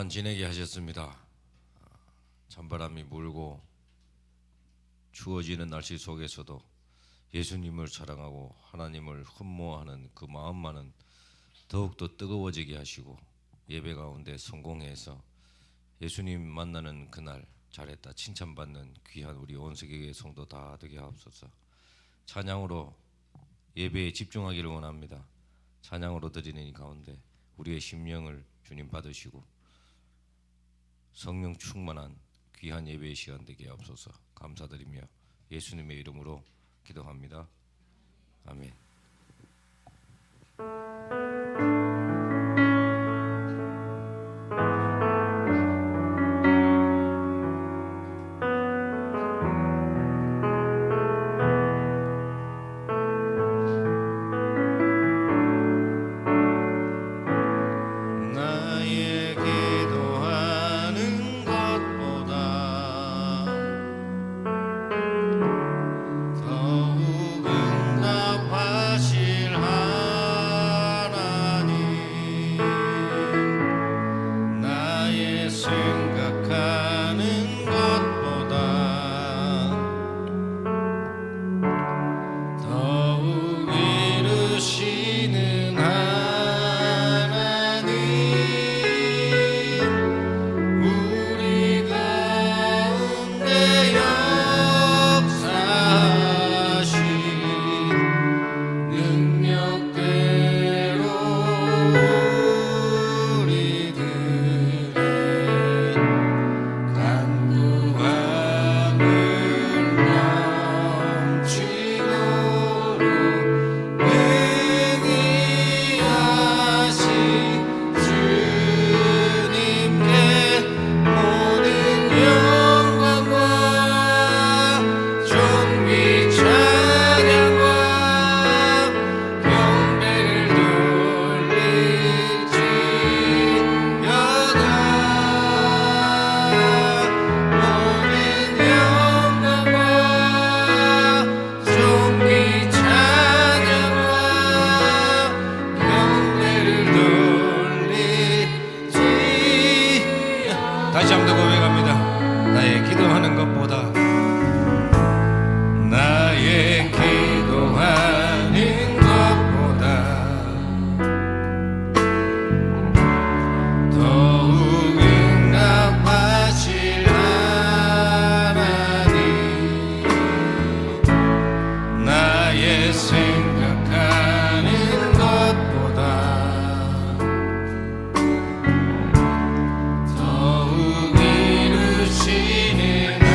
동안 지내게 하셨습니다. 찬바람이 불고 추워지는 날씨 속에서도 예수님을 사랑하고 하나님을 흠모하는 그 마음만은 더욱더 뜨거워지게 하시고 예배 가운데 성공해서 예수님 만나는 그날 잘했다 칭찬받는 귀한 우리 온세계의 성도 다 되게 하옵소서. 찬양으로 예배에 집중하기를 원합니다. 찬양으로 드리는 이 가운데 우리의 심령을 주님 받으시고 성령 충만한 귀한 예배의 시간 되게 하옵소서. 감사드리며 예수님의 이름으로 기도합니다. 아멘. 다시 한번 더 고백합니다. 나의 기도하는 것보다 나의 기도하는 것보다 더욱 응답하실 하나님 나의 생각하는 것보다 더욱 이루시는 하나님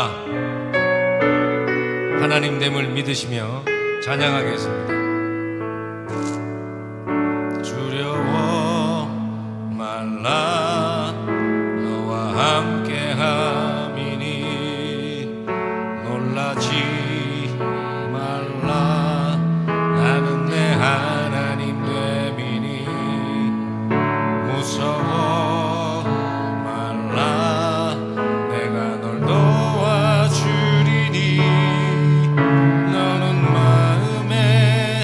주가 하나님 됨을 믿으시며 찬양하겠습니다. 두려워 말라 너와 함께함이니 놀라지 말라 나는 내 하나님 됨이니 무서워 말라 내가 널 도와주리니 너는 마음에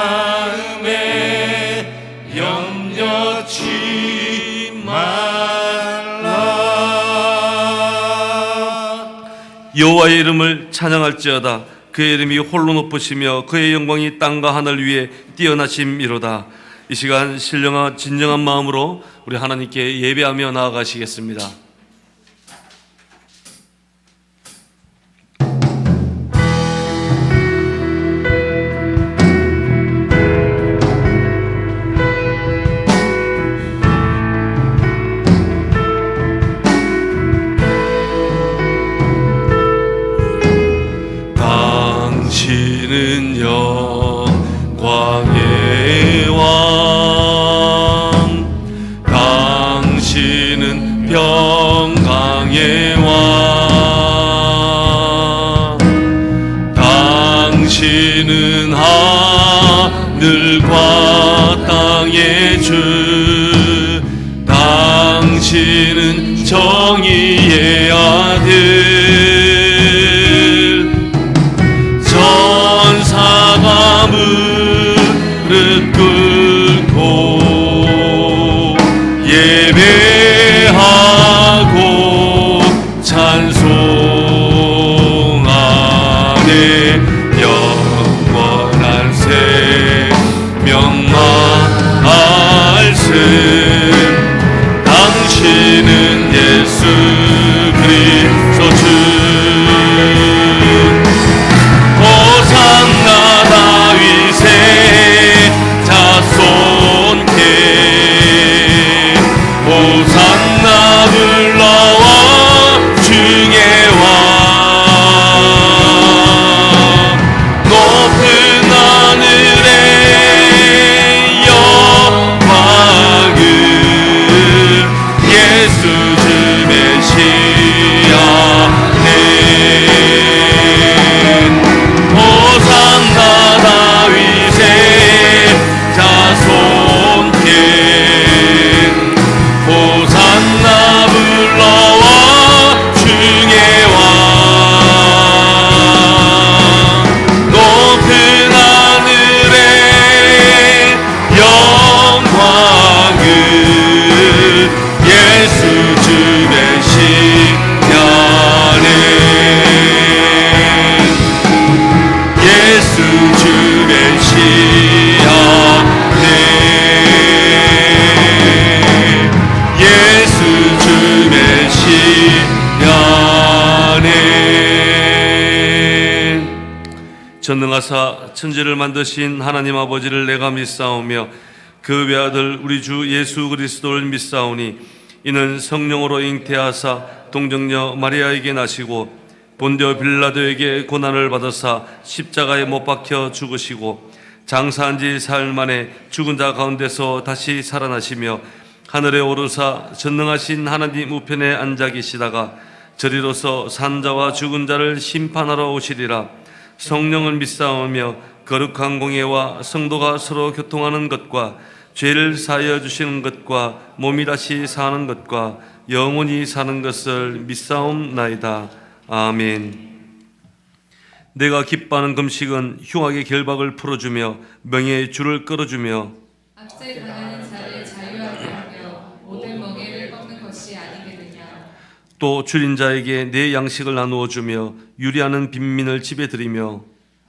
마음에 염려치 말라. 여호와의 이름을 찬양할지어다. 그의 이름이 홀로 높으시며 그의 영광이 땅과 하늘 위에 뛰어나심이로다. 이 시간 신령한 진정한 마음으로 우리 하나님께 예배하며 나아가시겠습니다. 당신은 영광의 왕, 당신은 평강의 왕, 당신은 하늘과 땅의 주, 당신은 정의의 아들, 전사가 무릎 꿇고 예배하고 찬송하네. 영원한 생명 말씀, 당신은 예수 그리스도 주. 호산나 다윗의 자손께, 호산나 불러와 주의 왕. 높은 하늘의 영광을 예수 주 메시아네. 호산나 다윗의 자손께, 호산나 불러와 주의 왕. 높은 하늘의 영광을 예수 주 메시아네. 예수 주 메시아네. 예수 주 메시아네. 전능하사 천지를 만드신 하나님 아버지를 내가 믿사오며 그 외아들 우리 주 예수 그리스도를 믿사오니, 이는 성령으로 잉태하사 동정녀 마리아에게 나시고 본디오 빌라도에게 고난을 받으사 십자가에 못 박혀 죽으시고 장사한 지 사흘 만에 죽은 자 가운데서 다시 살아나시며 하늘에 오르사 전능하신 하나님 우편에 앉아 계시다가 저리로서 산자와 죽은 자를 심판하러 오시리라. 성령을 믿사오며 거룩한 공예와 성도가 서로 교통하는 것과 죄를 사하여 주시는 것과 몸이 다시 사는 것과 영원히 사는 것을 믿사옵나이다. 아멘. 내가 기뻐하는 금식은 흉악의 결박을 풀어주며 명예의 줄을 끌어주며 압제 당하는 자를 자유하게 하며 모든 멍에를 꺾는 것이 아니겠느냐. 또 줄인 자에게 내 양식을 나누어 주며 유리하는 빈민을 집에 들이며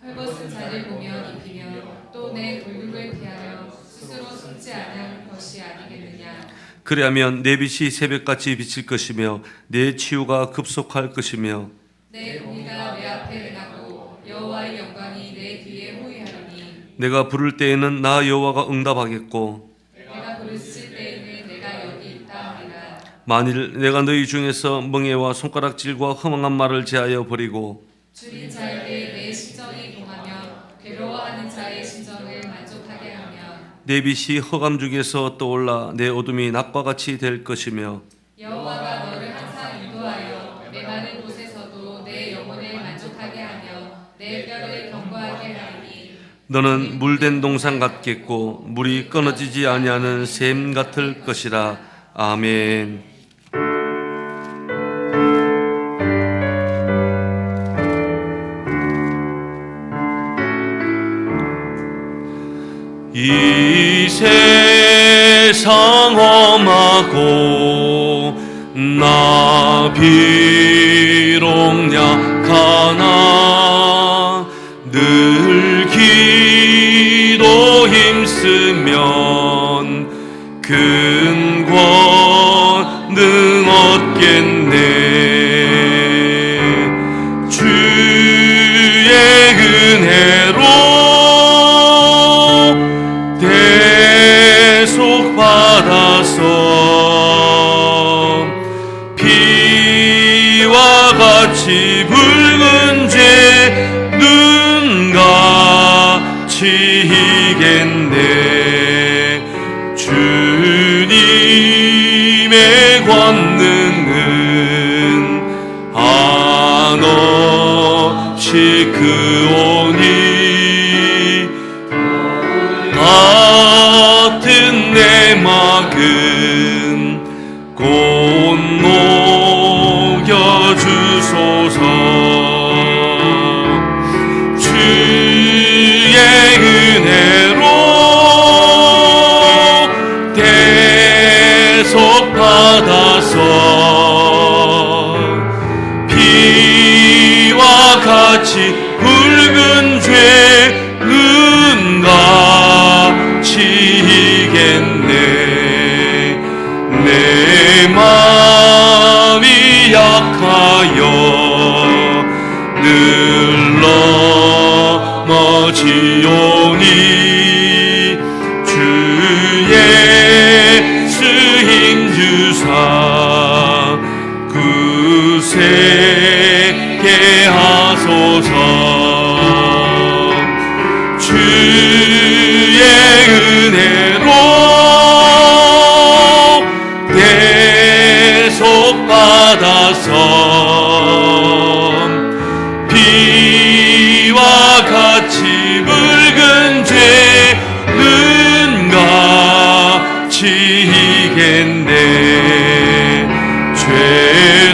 헐벗은 자를 보며 입히며 또 내 골육을 피하여 스스로 숨지 않은 것이 아니겠느냐. 그리하면 내 빛이 새벽같이 비칠 것이며 내 치유가 급속할 것이며 내 공의가 내 앞에 행하고 여호와의 영광이 내 뒤에 호위하리니. 내가 부를 때에는 나 여호와가 응답하겠고 내가 부르실 때에는 내가 여기 있다 하리라. 만일 내가 너희 중에서 멍에와 손가락질과 허망한 말을 제하여 버리고 줄인 자에게 내 심정이 동하며 괴로워하는 자의 심정을 만족하게 하며 내 빛이 흑암 중에서 떠올라 내 어둠이 낮과 같이 될 것이며 여호와가 너를 항상 인도하여 메마른 곳에서도 내 영혼을 만족하게 하며 내 뼈를 견고하게 하리니. 너는 물된 동산 같겠고 물이 끊어지지 아니하는 샘 같을 것이라. 아멘. 이 세상 험하고 나 비록 약하나 늘 기도 힘쓰면 큰 권능 얻겠네. 주의 은혜로 대속 받아서 피와 같이 붉은 죄 눈같이 이겠네. 주님의 권능은 한없이 크오니 같은 내 막은 곧 녹여주소서. 주의 은혜로 대속 받아서 피와 같이 붉은 죄 눈같이 이겠네. 내 마음이 약하여 늘 넘어지오니 주 예수 힘주사 구세게 하소서. 주의 은혜로 대속 받아서 피와 같이 붉은 죄 눈같이 이겠네.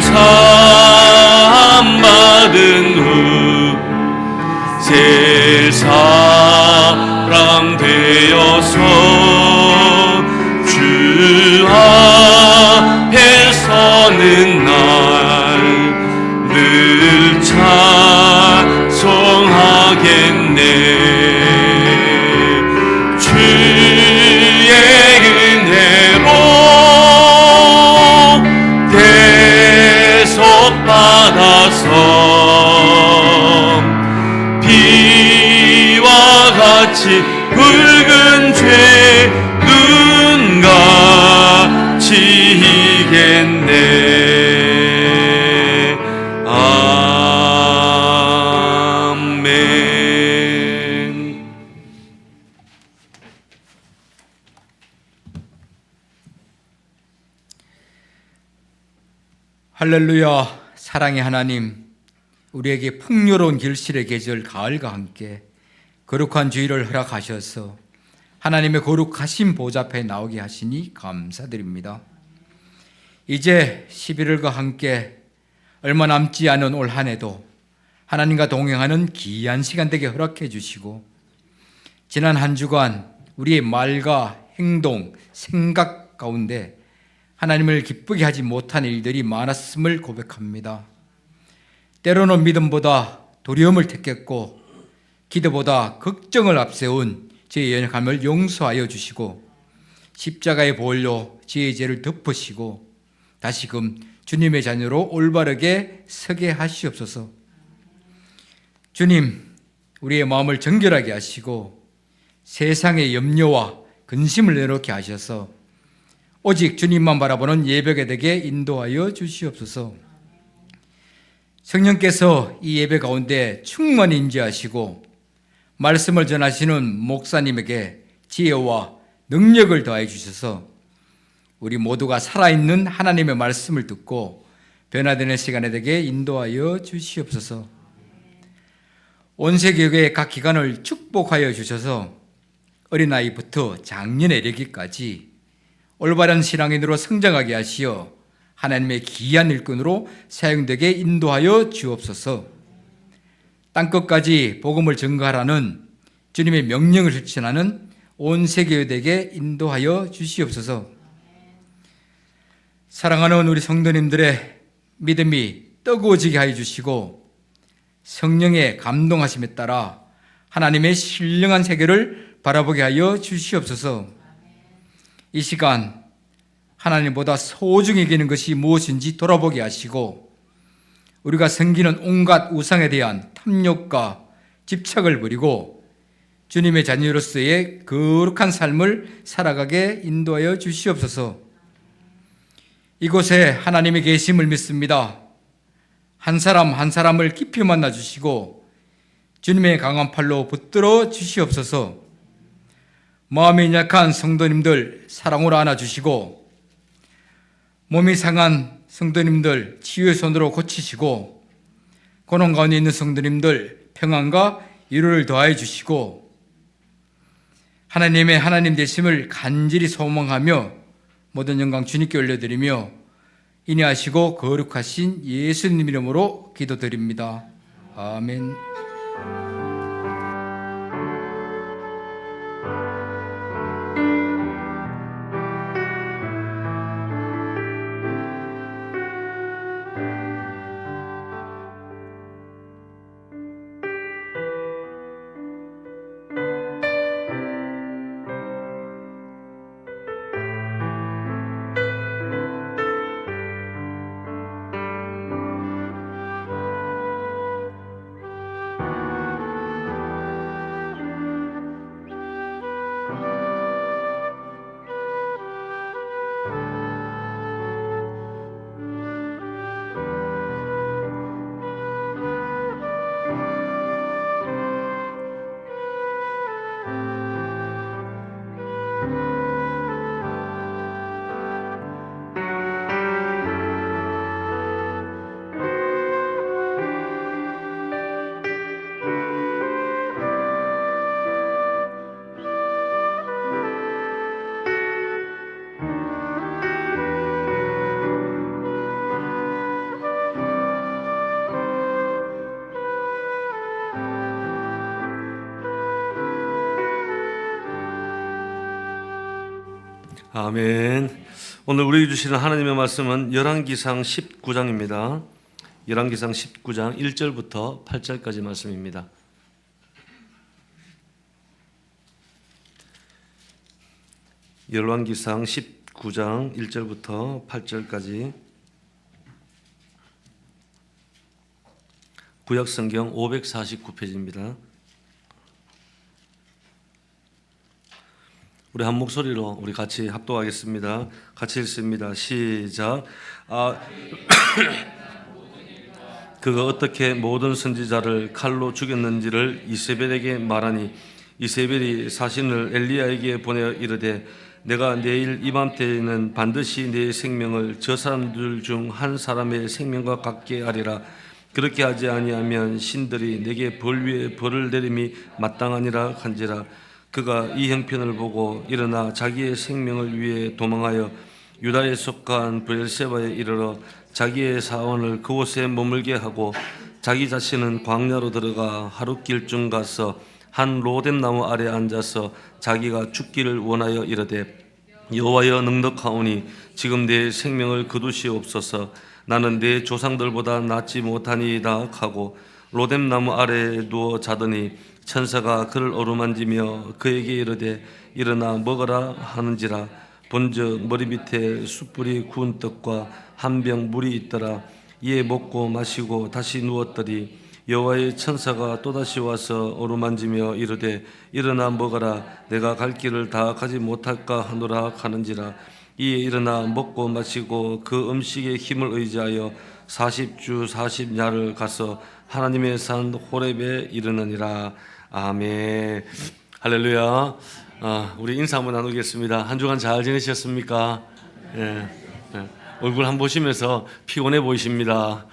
죄사함 받은 후 새 사람 되어서 주 앞에 서는 날 늘 찬송하겠네. 주의 은혜로 대속 받아서 피와 같이 붉은 죄 눈같이 이겠네. 아멘. 할렐루야. 사랑의 하나님, 우리에게 풍요로운 길실의 계절 가을과 함께 거룩한 주일을 허락하셔서 하나님의 거룩하신 보좌 앞에 나오게 하시니 감사드립니다. 이제 11월과 함께 얼마 남지 않은 올 한 해도 하나님과 동행하는 귀한 시간 되게 허락해 주시고, 지난 한 주간 우리의 말과 행동, 생각 가운데 하나님을 기쁘게 하지 못한 일들이 많았음을 고백합니다. 때로는 믿음보다 두려움을 택했고 기도보다 걱정을 앞세운 제 연약함을 용서하여 주시고 십자가의 보혈로 제 죄를 덮으시고 다시금 주님의 자녀로 올바르게 서게 하시옵소서. 주님, 우리의 마음을 정결하게 하시고 세상의 염려와 근심을 내놓게 하셔서 오직 주님만 바라보는 예배가 되게 인도하여 주시옵소서. 성령께서 이 예배 가운데 충만히 임재하시고 말씀을 전하시는 목사님에게 지혜와 능력을 더해 주셔서 우리 모두가 살아있는 하나님의 말씀을 듣고 변화되는 시간에 되게 인도하여 주시옵소서. 온 세계교회의 각 기관을 축복하여 주셔서 어린아이부터 장년에 이르기까지 올바른 신앙인으로 성장하게 하시어 하나님의 귀한 일꾼으로 사용되게 인도하여 주옵소서. 땅끝까지 복음을 전가하라는 주님의 명령을 실천하는 온 세계에게 인도하여 주시옵소서. 사랑하는 우리 성도님들의 믿음이 뜨거워지게 하여 주시고 성령의 감동하심에 따라 하나님의 신령한 세계를 바라보게 하여 주시옵소서. 이 시간 하나님보다 소중히 여기는 것이 무엇인지 돌아보게 하시고 우리가 섬기는 온갖 우상에 대한 탐욕과 집착을 버리고 주님의 자녀로서의 거룩한 삶을 살아가게 인도하여 주시옵소서. 이곳에 하나님의 계심을 믿습니다. 한 사람 한 사람을 깊이 만나 주시고 주님의 강한 팔로 붙들어 주시옵소서. 마음이 약한 성도님들 사랑으로 안아주시고 몸이 상한 성도님들 치유의 손으로 고치시고 고난 가운데 있는 성도님들 평안과 위로를 더하여 주시고 하나님의 하나님 되심을 간절히 소망하며 모든 영광 주님께 올려드리며 인내하시고 거룩하신 예수님 이름으로 기도드립니다. 아멘. 아멘. 오늘 우리에게 주시는 하나님의 말씀은 열왕기상 19장입니다. 열왕기상 19장 1절부터 8절까지 말씀입니다. 열왕기상 19장 1절부터 8절까지 구약성경 549페이지입니다. 우리 한 목소리로 우리 같이 합독하겠습니다. 같이 읽습니다. 시작. 그가 어떻게 모든 선지자를 칼로 죽였는지를 이세벨에게 말하니 이세벨이 사신을 엘리야에게 보내어 이르되 내가 내일 이맘때에는 반드시 내 생명을 저 사람들 중 한 사람의 생명과 같게 하리라. 그렇게 하지 아니하면 신들이 내게 벌 위에 벌을 내림이 마땅하니라 한지라. 그가 이 형편을 보고 일어나 자기의 생명을 위해 도망하여 유다에 속한 브엘세바에 이르러 자기의 사원을 그곳에 머물게 하고 자기 자신은 광야로 들어가 하룻길쯤 가서 한 로뎀나무 아래 앉아서 자기가 죽기를 원하여 이르되 여호와여 넉넉하오니 지금 내 생명을 거두시옵소서. 나는 내 조상들보다 낫지 못하니이다 하고 로뎀나무 아래에 누워 자더니 천사가 그를 어루만지며 그에게 이르되 일어나 먹어라 하는지라. 본즉 머리 밑에 숯불이 구운 떡과 한 병 물이 있더라. 이에 먹고 마시고 다시 누웠더니 여호와의 천사가 또다시 와서 어루만지며 이르되 일어나 먹어라. 내가 갈 길을 다 가지 못할까 하노라 하는지라. 이에 일어나 먹고 마시고 그 음식의 힘을 의지하여 40주 40야를 가서 하나님의 산 호렙에 이르느니라. 아멘. 할렐루야. 우리 인사 한번 나누겠습니다. 한 주간 잘 지내셨습니까? 예. 얼굴 한번 보시면서 피곤해 보이십니다.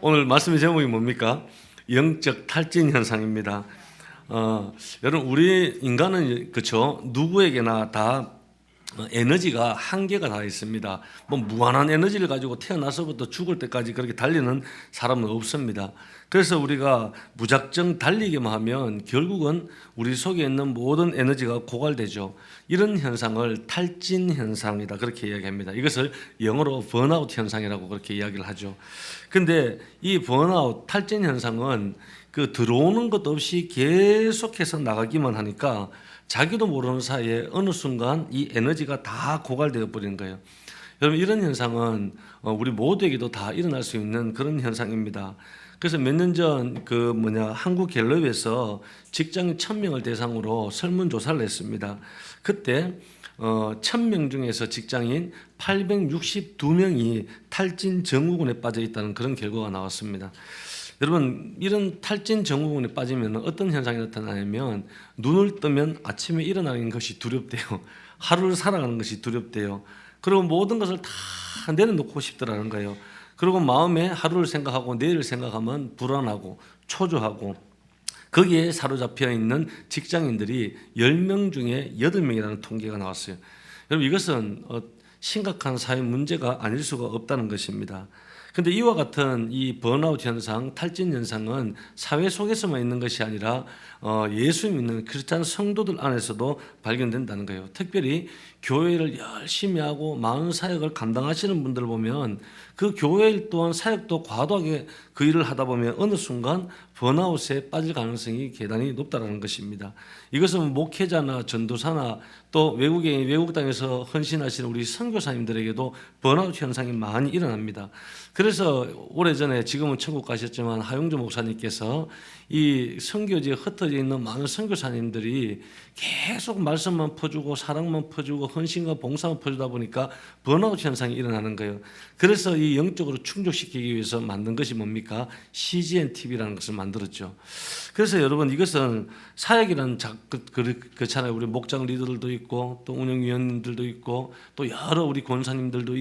오늘 말씀의 제목이 뭡니까? 영적 탈진 현상입니다. 여러분 우리 인간은 그렇죠. 누구에게나 다 에너지가 한계가 다 있습니다. 뭐 무한한 에너지를 가지고 태어나서부터 죽을 때까지 그렇게 달리는 사람은 없습니다. 그래서 우리가 무작정 달리기만 하면 결국은 우리 속에 있는 모든 에너지가 고갈되죠. 이런 현상을 탈진 현상이다 그렇게 이야기합니다. 이것을 영어로 번아웃 현상이라고 그렇게 이야기를 하죠. 근데 이 번아웃 탈진 현상은 그 들어오는 것 없이 계속해서 나가기만 하니까 자기도 모르는 사이에 어느 순간 이 에너지가 다 고갈되어 버리는 거예요. 여러분 이런 현상은 우리 모두에게도 다 일어날 수 있는 그런 현상입니다. 그래서 몇 년 전 한국갤럽에서 직장인 1,000명을 대상으로 설문조사를 했습니다. 그때 1,000명 중에서 직장인 862명이 탈진 증후군에 빠져 있다는 그런 결과가 나왔습니다. 여러분 이런 탈진 증후군에 빠지면 어떤 현상이 나타나냐면 눈을 뜨면 아침에 일어나는 것이 두렵대요. 하루를 살아가는 것이 두렵대요. 그리고 모든 것을 다 내려놓고 싶더라는 거예요. 그리고 마음에 하루를 생각하고 내일을 생각하면 불안하고 초조하고 거기에 사로잡혀 있는 직장인들이 10명 중에 8명이라는 통계가 나왔어요. 여러분 이것은 심각한 사회 문제가 아닐 수가 없다는 것입니다. 그런데 이와 같은 이 번아웃 현상, 탈진 현상은 사회 속에서만 있는 것이 아니라 예수 믿는 크리스찬 성도들 안에서도 발견된다는 거예요. 특별히 교회를 열심히 하고 많은 사역을 감당하시는 분들을 보면 그 교회 일 또한 사역도 과도하게 그 일을 하다 보면 어느 순간 번아웃에 빠질 가능성이 대단히 높다는 것입니다. 이것은 목회자나 전도사나 또 외국 땅에서 헌신하시는 우리 선교사님들에게도 번아웃 현상이 많이 일어납니다. 그래서 오래전에 지금은 천국 가셨지만 하용조 목사님께서 이 선교지에 흩어져 있는 많은 선교사님들이 계속 말씀만 퍼주고 사랑만 퍼주고 헌신과 봉사만 퍼주다 보니까 번아웃 현상이 일어나는 거예요. 그래서 이 영적으로 충족시키기 위해서 만든 것이 뭡니까? CGN TV라는 것을 만들었죠. 그래서 여러분 이것은 사역이라는 그렇잖아요. 우리 목장 리더들도 있고 또 운영위원님들도 있고 또 여러 우리 권사님들도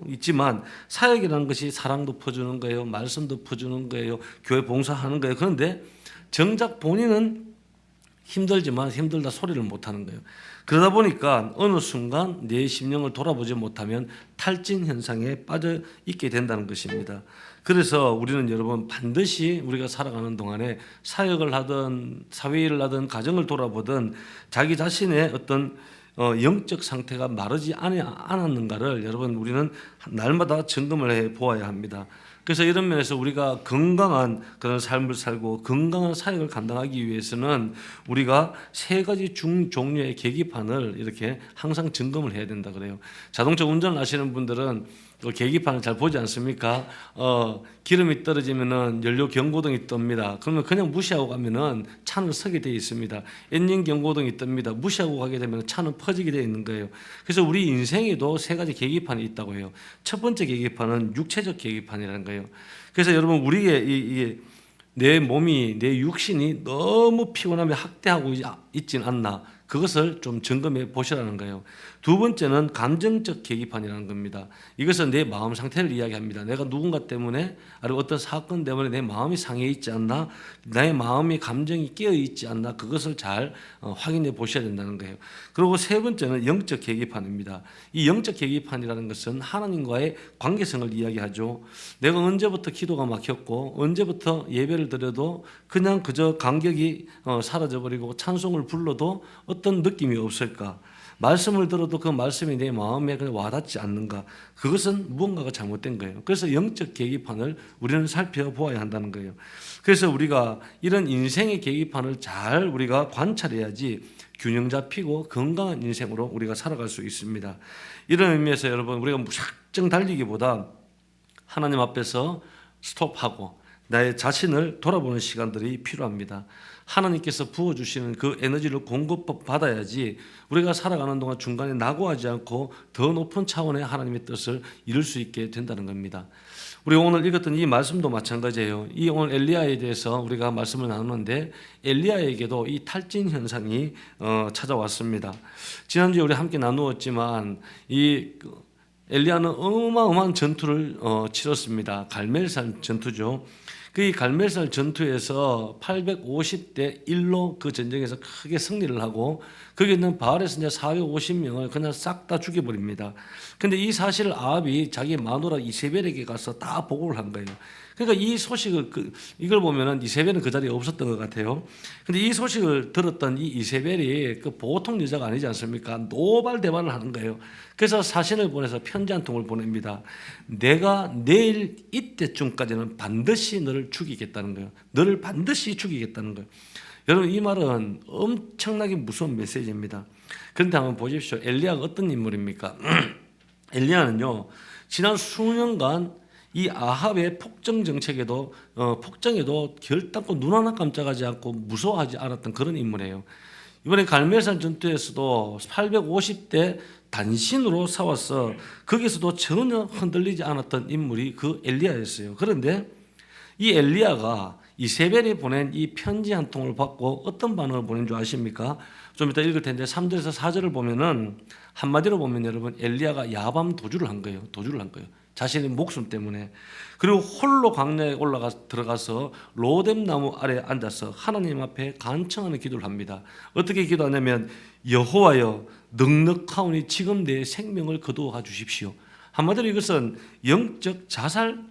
있지만 사역이라는 것이 사랑도 퍼주는 거예요. 말씀도 퍼주는 거예요. 교회 봉사하는 거예요. 그런데 정작 본인은 힘들지만 힘들다 소리를 못하는 거예요. 그러다 보니까 어느 순간 내 심령을 돌아보지 못하면 탈진 현상에 빠져 있게 된다는 것입니다. 그래서 우리는 여러분 반드시 우리가 살아가는 동안에 사역을 하든 사회일을 하든 가정을 돌아보든 자기 자신의 어떤 영적 상태가 마르지 않았는가를 여러분 우리는 날마다 점검을 해 보아야 합니다. 그래서 이런 면에서 우리가 건강한 그런 삶을 살고 건강한 사역을 감당하기 위해서는 우리가 세 가지 종류의 계기판을 이렇게 항상 점검을 해야 된다 그래요. 자동차 운전을 하시는 분들은 계기판을 잘 보지 않습니까? 기름이 떨어지면은 연료 경고등이 뜹니다. 그러면 그냥 무시하고 가면은 차는 서게 되어 있습니다. 엔진 경고등이 뜹니다. 무시하고 가게 되면 차는 퍼지게 되어 있는 거예요. 그래서 우리 인생에도 세 가지 계기판이 있다고 해요. 첫 번째 계기판은 육체적 계기판이라는 거예요. 그래서 여러분 우리의 내 몸이 내 육신이 너무 피곤하면 학대하고 있진 않나 그것을 좀 점검해 보시라는 거예요. 두 번째는 감정적 계기판이라는 겁니다. 이것은 내 마음 상태를 이야기합니다. 내가 누군가 때문에 아니면 어떤 사건 때문에 내 마음이 상해 있지 않나 나의 마음이 감정이 깨어 있지 않나 그것을 잘 확인해 보셔야 된다는 거예요. 그리고 세 번째는 영적 계기판입니다. 이 영적 계기판이라는 것은 하나님과의 관계성을 이야기하죠. 내가 언제부터 기도가 막혔고 언제부터 예배를 드려도 그냥 그저 간격이 사라져버리고 찬송을 불러도 어떤 느낌이 없을까? 말씀을 들어도 그 말씀이 내 마음에 와닿지 않는가? 그것은 무언가가 잘못된 거예요. 그래서 영적 계기판을 우리는 살펴보아야 한다는 거예요. 그래서 우리가 이런 인생의 계기판을 잘 우리가 관찰해야지 균형 잡히고 건강한 인생으로 우리가 살아갈 수 있습니다. 이런 의미에서 여러분 우리가 무작정 달리기보다 하나님 앞에서 스톱하고 나의 자신을 돌아보는 시간들이 필요합니다. 하나님께서 부어주시는 그 에너지를 공급받아야지 우리가 살아가는 동안 중간에 낙오하지 않고 더 높은 차원의 하나님의 뜻을 이룰 수 있게 된다는 겁니다. 우리가 오늘 읽었던 이 말씀도 마찬가지예요. 이 오늘 엘리야에 대해서 우리가 말씀을 나누는데 엘리야에게도 이 탈진 현상이 찾아왔습니다. 지난주에 우리 함께 나누었지만 이 엘리야는 어마어마한 전투를 치렀습니다. 갈멜산 전투죠. 그 갈멜산 전투에서 850대 1로 그 전쟁에서 크게 승리를 하고 거기 있는 바알에서 이제 450명을 그냥 싹 다 죽여버립니다. 근데 이 사실을 아합이 자기 마누라 이세벨에게 가서 다 보고를 한 거예요. 그러니까 이 소식을 이걸 보면은 이세벨은 그 자리에 없었던 것 같아요. 근데 이 소식을 들었던 이 이세벨이 그 보통 여자가 아니지 않습니까? 노발대발을 하는 거예요. 그래서 사신을 보내서 편지 한 통을 보냅니다. 내가 내일 이때쯤까지는 반드시 너를 죽이겠다는 거예요. 너를 반드시 죽이겠다는 거예요. 여러분 이 말은 엄청나게 무서운 메시지입니다. 그런데 한번 보십시오. 엘리야가 어떤 인물입니까? 엘리야는요 지난 수년간 이 아합의 폭정 정책에도 폭정에도 결단코 눈 하나 깜짝하지 않고 무서워하지 않았던 그런 인물이에요. 이번에 갈멜산 전투에서도 850대 단신으로 싸워서 거기서도 전혀 흔들리지 않았던 인물이 그 엘리야였어요. 그런데 이 엘리야가 이세벨이 보낸 이 편지 한 통을 받고 어떤 반응을 보낸 줄 아십니까? 좀 이따 읽을 텐데 3절에서 4절을 보면은 한마디로 보면 여러분 엘리야가 야밤 도주를 한 거예요. 자신의 목숨 때문에. 그리고 홀로 광야에 들어가서 로뎀 나무 아래 앉아서 하나님 앞에 간청하는 기도를 합니다. 어떻게 기도하냐면 여호와여 넉넉하오니 지금 내 생명을 거두어 주십시오. 한마디로 이것은 영적 자살을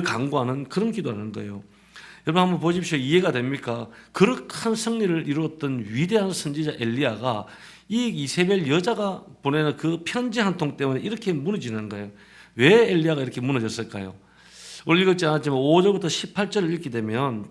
강구하는 그런 기도라는 거예요. 여러분 한번 보십시오. 이해가 됩니까? 그렇게 승리를 이루었던 위대한 선지자 엘리야가 이 이세벨 여자가 보내는 그 편지 한 통 때문에 이렇게 무너지는 거예요. 왜 엘리야가 이렇게 무너졌을까요? 오늘 읽었지 않았지만 5절부터 18절을 읽게 되면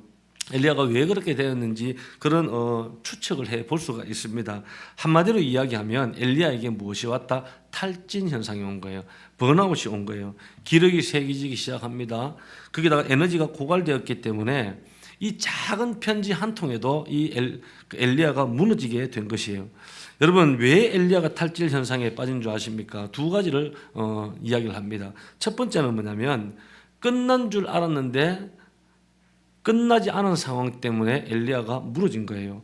엘리야가 왜 그렇게 되었는지 그런 추측을 해 볼 수가 있습니다. 한마디로 이야기하면 엘리야에게 무엇이 왔다? 탈진 현상이 온 거예요. 번아웃이 온 거예요. 기력이 세기지기 시작합니다. 거기다가 에너지가 고갈되었기 때문에 이 작은 편지 한 통에도 이 엘리야가 무너지게 된 것이에요. 여러분 왜 엘리야가 탈질 현상에 빠진 줄 아십니까? 두 가지를 이야기를 합니다. 첫 번째는 뭐냐면 끝난 줄 알았는데 끝나지 않은 상황 때문에 엘리야가 무너진 거예요.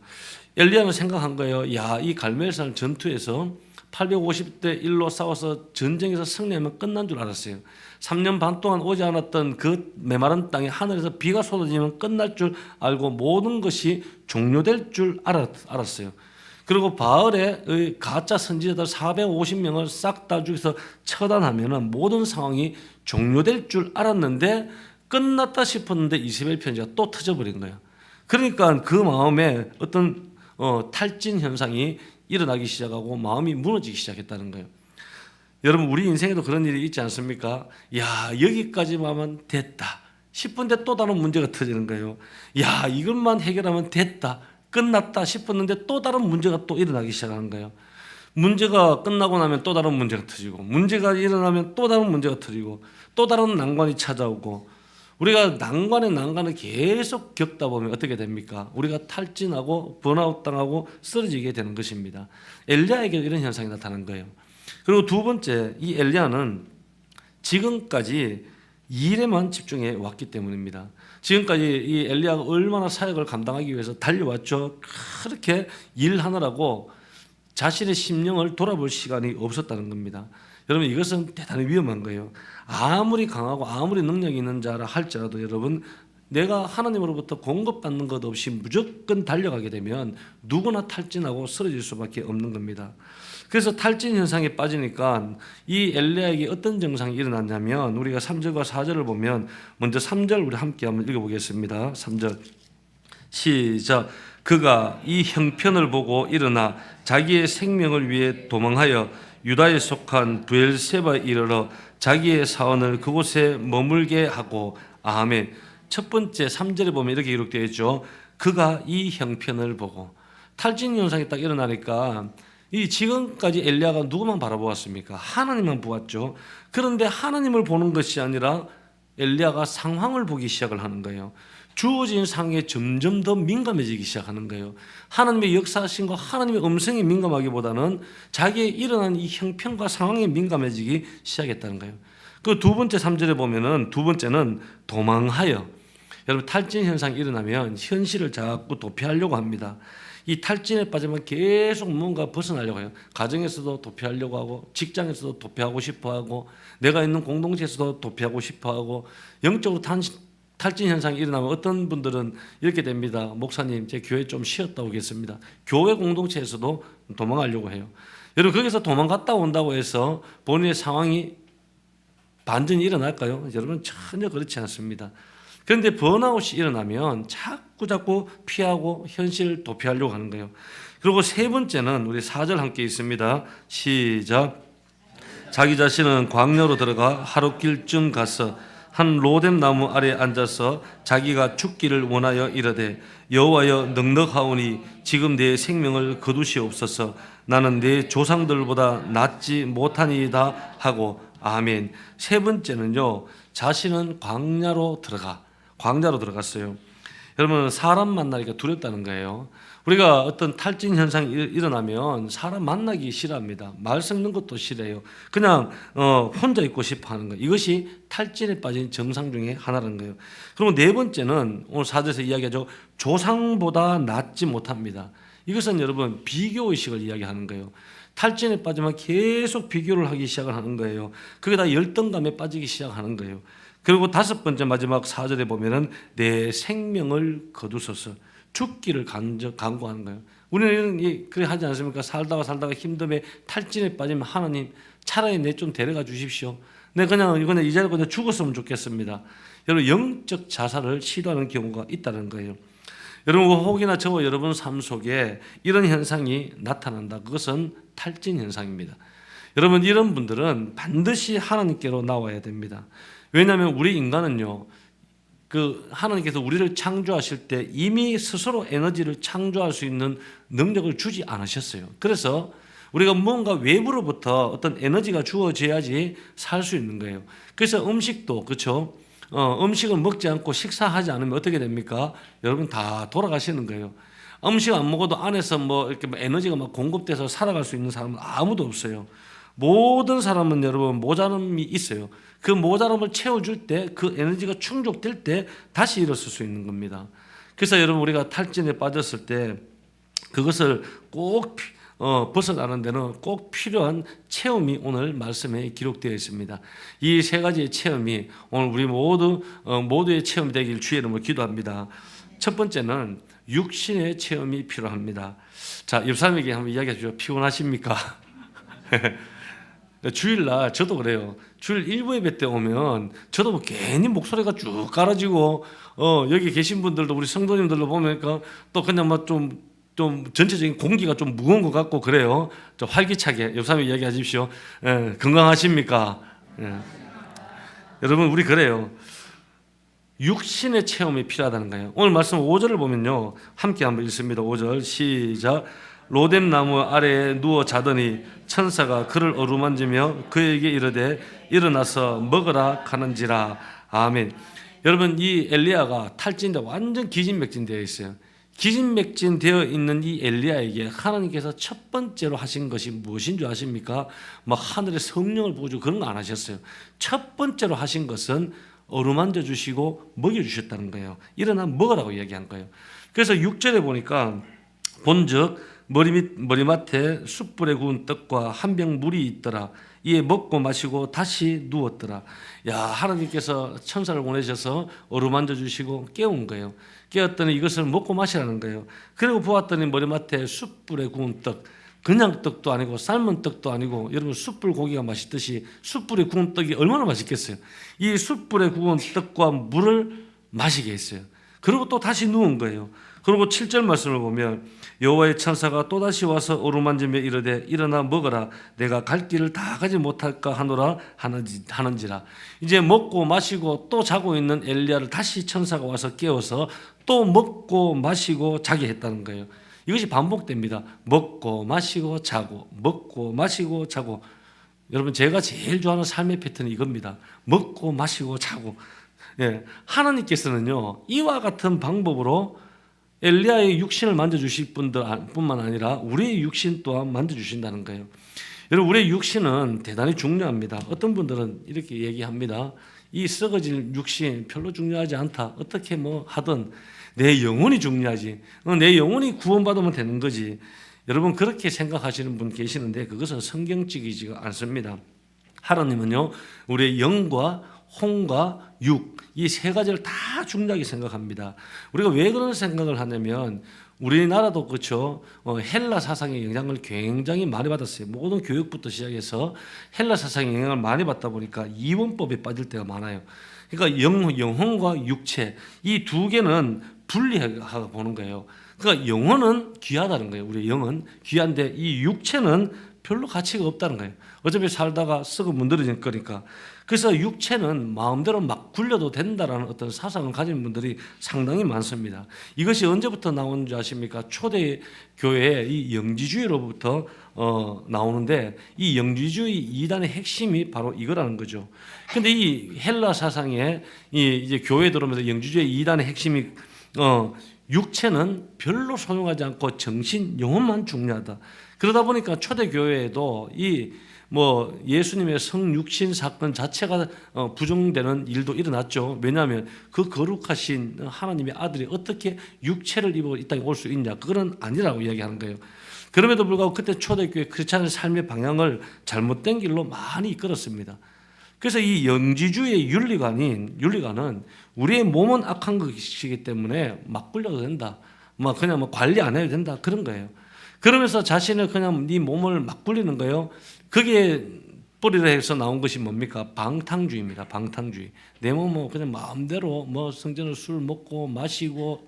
엘리야는 생각한 거예요. 야, 이 갈멜산 전투에서 850대 1로 싸워서 전쟁에서 승리하면 끝난 줄 알았어요. 3년 반 동안 오지 않았던 그 메마른 땅에 하늘에서 비가 쏟아지면 끝날 줄 알고 모든 것이 종료될 줄 알았어요. 그리고 바알의 가짜 선지자들 450명을 싹 다 죽여서 처단하면 모든 상황이 종료될 줄 알았는데 끝났다 싶었는데 이세벨 편지가 또 터져버린 거예요. 그러니까 그 마음에 어떤 탈진 현상이 일어나기 시작하고 마음이 무너지기 시작했다는 거예요. 여러분 우리 인생에도 그런 일이 있지 않습니까? 야 여기까지만 하면 됐다 싶은데 또 다른 문제가 터지는 거예요. 야 이것만 해결하면 됐다 끝났다 싶었는데 또 다른 문제가 또 일어나기 시작하는 거예요. 문제가 끝나고 나면 또 다른 문제가 터지고 문제가 일어나면 또 다른 문제가 터지고 또 다른 난관이 찾아오고 우리가 난관을 계속 겪다 보면 어떻게 됩니까? 우리가 탈진하고 번아웃 당하고 쓰러지게 되는 것입니다. 엘리야에게 이런 현상이 나타난 거예요. 그리고 두 번째 이 엘리야는 지금까지 일에만 집중해 왔기 때문입니다. 지금까지 이 엘리야가 얼마나 사역을 감당하기 위해서 달려왔죠. 그렇게 일하느라고 자신의 심령을 돌아볼 시간이 없었다는 겁니다. 여러분 이것은 대단히 위험한 거예요. 아무리 강하고 아무리 능력이 있는 자라 할지라도 여러분 내가 하나님으로부터 공급받는 것 없이 무조건 달려가게 되면 누구나 탈진하고 쓰러질 수밖에 없는 겁니다. 그래서 탈진 현상에 빠지니까 이 엘리야에게 어떤 증상이 일어났냐면 우리가 3절과 4절을 보면 먼저 3절 우리 함께 한번 읽어보겠습니다. 3절 시작. 그가 이 형편을 보고 일어나 자기의 생명을 위해 도망하여 유다에 속한 브엘세바에 이르러 자기의 사원을 그곳에 머물게 하고 아멘. 첫 번째 3절에 보면 이렇게 기록되어 있죠. 그가 이 형편을 보고 탈진 현상이 딱 일어나니까 이 지금까지 엘리야가 누구만 바라보았습니까? 하나님만 보았죠. 그런데 하나님을 보는 것이 아니라 엘리야가 상황을 보기 시작을 하는 거예요. 주어진 상황에 점점 더 민감해지기 시작하는 거예요. 하나님의 역사하심과 하나님의 음성에 민감하기보다는 자기의 일어난 이 형편과 상황에 민감해지기 시작했다는 거예요. 그 두 번째 3절에 보면은 두 번째는 도망하여. 여러분 탈진 현상이 일어나면 현실을 자꾸 도피하려고 합니다. 이 탈진에 빠지면 계속 뭔가 벗어나려고 해요. 가정에서도 도피하려고 하고 직장에서도 도피하고 싶어하고 내가 있는 공동체에서도 도피하고 싶어하고 영적으로 탈진 현상이 일어나면 어떤 분들은 이렇게 됩니다. 목사님, 제 교회 좀 쉬었다 오겠습니다. 교회 공동체에서도 도망가려고 해요. 여러분, 거기서 도망갔다 온다고 해서 본인의 상황이 반전이 일어날까요? 여러분, 전혀 그렇지 않습니다. 그런데 번아웃이 일어나면 자꾸 피하고 현실을 도피하려고 하는 거예요. 그리고 세 번째는 우리 4절 함께 있습니다. 시작. 자기 자신은 광야로 들어가 하룻길쯤 가서 한 로뎀 나무 아래 앉아서 자기가 죽기를 원하여 이르되 여호와여 넉넉하오니 지금 내 생명을 거두시옵소서. 나는 내 조상들보다 낫지 못하니이다 하고 아멘. 세 번째는요, 자신은 광야로 들어갔어요. 여러분, 사람 만나기가 두렵다는 거예요. 우리가 어떤 탈진 현상이 일어나면 사람 만나기 싫어합니다. 말 섞는 것도 싫어해요. 그냥 혼자 있고 싶어 하는 거예요. 이것이 탈진에 빠진 증상 중에 하나라는 거예요. 그리고 네 번째는 오늘 4절에서 이야기하죠. 조상보다 낫지 못합니다. 이것은 여러분 비교의식을 이야기하는 거예요. 탈진에 빠지면 계속 비교를 하기 시작을 하는 거예요. 그게 다 열등감에 빠지기 시작하는 거예요. 그리고 다섯 번째 마지막 4절에 보면은 내 생명을 거두소서, 죽기를 간구하는 거예요. 우리는 그렇게 하지 않습니까? 살다가 힘듦에 탈진에 빠지면 하나님 차라리 내 좀 데려가 주십시오. 내 그냥 이 자리에 그냥 죽었으면 좋겠습니다. 여러분, 영적 자살을 시도하는 경우가 있다는 거예요. 여러분, 혹이나 저와 여러분 삶 속에 이런 현상이 나타난다. 그것은 탈진 현상입니다. 여러분, 이런 분들은 반드시 하나님께로 나와야 됩니다. 왜냐하면 우리 인간은요, 하나님께서 우리를 창조하실 때 이미 스스로 에너지를 창조할 수 있는 능력을 주지 않으셨어요. 그래서 우리가 뭔가 외부로부터 어떤 에너지가 주어져야지 살 수 있는 거예요. 그래서 음식도 그렇죠. 음식을 먹지 않고 식사하지 않으면 어떻게 됩니까? 여러분, 다 돌아가시는 거예요. 음식 안 먹어도 안에서 이렇게 에너지가 공급돼서 살아갈 수 있는 사람은 아무도 없어요. 모든 사람은 여러분 모자람이 있어요. 그 모자람을 채워줄 때, 그 에너지가 충족될 때 다시 일어설 수 있는 겁니다. 그래서 여러분, 우리가 탈진에 빠졌을 때 그것을 꼭 벗어나는 데는 꼭 필요한 체험이 오늘 말씀에 기록되어 있습니다. 이 세 가지의 체험이 오늘 우리 모두의 체험이 되길 주의 이름으로 기도합니다. 첫 번째는 육신의 체험이 필요합니다. 자, 옆 사람에게 한번 이야기해 주죠. 피곤하십니까? 주일날 저도 그래요. 주일 일부 예배 때 오면 저도 괜히 목소리가 쭉 깔아지고 여기 계신 분들도 우리 성도님들도 보니까 또 그냥 좀 전체적인 공기가 좀 무거운 것 같고 그래요. 좀 활기차게 옆 사람이 이야기하십시오. 예, 건강하십니까? 예. 여러분, 우리 그래요. 육신의 체험이 필요하다는 거예요. 오늘 말씀 5절을 보면요, 함께 한번 읽습니다. 5절 시작. 로뎀 나무 아래에 누워 자더니 천사가 그를 어루만지며 그에게 이르되 일어나서 먹으라 하는지라. 아멘. 여러분, 이 엘리야가 탈진돼 완전 기진맥진되어 있어요. 기진맥진되어 있는 이 엘리야에게 하나님께서 첫 번째로 하신 것이 무엇인 줄 아십니까? 하늘의 성령을 보여주고 그런 거 안 하셨어요. 첫 번째로 하신 것은 어루만져 주시고 먹여주셨다는 거예요. 일어나 먹으라고 이야기한 거예요. 그래서 6절에 보니까 본즉 머리맡에 숯불에 구운 떡과 한 병 물이 있더라. 이에 먹고 마시고 다시 누웠더라. 야, 하나님께서 천사를 보내셔서 어루만져 주시고 깨운 거예요. 깨웠더니 이것을 먹고 마시라는 거예요. 그리고 보았더니 머리맡에 숯불에 구운 떡, 그냥 떡도 아니고 삶은 떡도 아니고, 여러분 숯불 고기가 맛있듯이 숯불에 구운 떡이 얼마나 맛있겠어요. 이 숯불에 구운 떡과 물을 마시게 했어요. 그리고 또 다시 누운 거예요. 그리고 7절 말씀을 보면 여호와의 천사가 또다시 와서 어루만지며 이르되 일어나 먹어라. 내가 갈 길을 다 가지 못할까 하노라 하는지라. 이제 먹고 마시고 또 자고 있는 엘리야를 다시 천사가 와서 깨워서 또 먹고 마시고 자게 했다는 거예요. 이것이 반복됩니다. 먹고 마시고 자고, 먹고 마시고 자고. 여러분, 제가 제일 좋아하는 삶의 패턴이 이겁니다. 먹고 마시고 자고. 예, 하나님께서는요, 이와 같은 방법으로 엘리야의 육신을 만져주실 뿐만 아니라 우리의 육신 또한 만져주신다는 거예요. 여러분, 우리의 육신은 대단히 중요합니다. 어떤 분들은 이렇게 얘기합니다. 이 썩어질 육신 별로 중요하지 않다. 어떻게 하든 내 영혼이 중요하지. 내 영혼이 구원받으면 되는 거지. 여러분, 그렇게 생각하시는 분 계시는데 그것은 성경적이지가 않습니다. 하나님은요, 우리의 영과 혼과 육, 이 세 가지를 다 중요하게 생각합니다. 우리가 왜 그런 생각을 하냐면 우리나라도 그렇죠. 헬라 사상의 영향을 굉장히 많이 받았어요. 모든 교육부터 시작해서 헬라 사상의 영향을 많이 받다 보니까 이원법에 빠질 때가 많아요. 그러니까 영혼과 육체 이 두 개는 분리하고 보는 거예요. 그러니까 영혼은 귀하다는 거예요. 우리 영은 귀한데 이 육체는 별로 가치가 없다는 거예요. 어차피 살다가 썩어 문드러질 거니까. 그래서 육체는 마음대로 막 굴려도 된다라는 어떤 사상을 가진 분들이 상당히 많습니다. 이것이 언제부터 나온 줄 아십니까? 초대 교회의 이 영지주의로부터 나오는데 이 영지주의 이단의 핵심이 바로 이거라는 거죠. 근데 이 헬라 사상의 이 이제 교회에 들어오면서 영지주의 이단의 핵심이 육체는 별로 소용하지 않고 정신, 영혼만 중요하다. 그러다 보니까 초대 교회에도 이 예수님의 성육신 사건 자체가 부정되는 일도 일어났죠. 왜냐하면 그 거룩하신 하나님의 아들이 어떻게 육체를 입어 이 땅에 올 수 있냐? 그건 아니라고 이야기하는 거예요. 그럼에도 불구하고 그때 초대교회 크리스찬의 삶의 방향을 잘못된 길로 많이 이끌었습니다. 그래서 이 영지주의의 윤리관은 우리의 몸은 악한 것이기 때문에 막 굴려도 된다. 그냥 관리 안 해도 된다. 그런 거예요. 그러면서 자신을 그냥 네 몸을 막 굴리는 거예요. 그게 뿌리로 해서 나온 것이 뭡니까? 방탕주의입니다. 방탕주의. 내 몸은 그냥 마음대로 성전을 술 먹고 마시고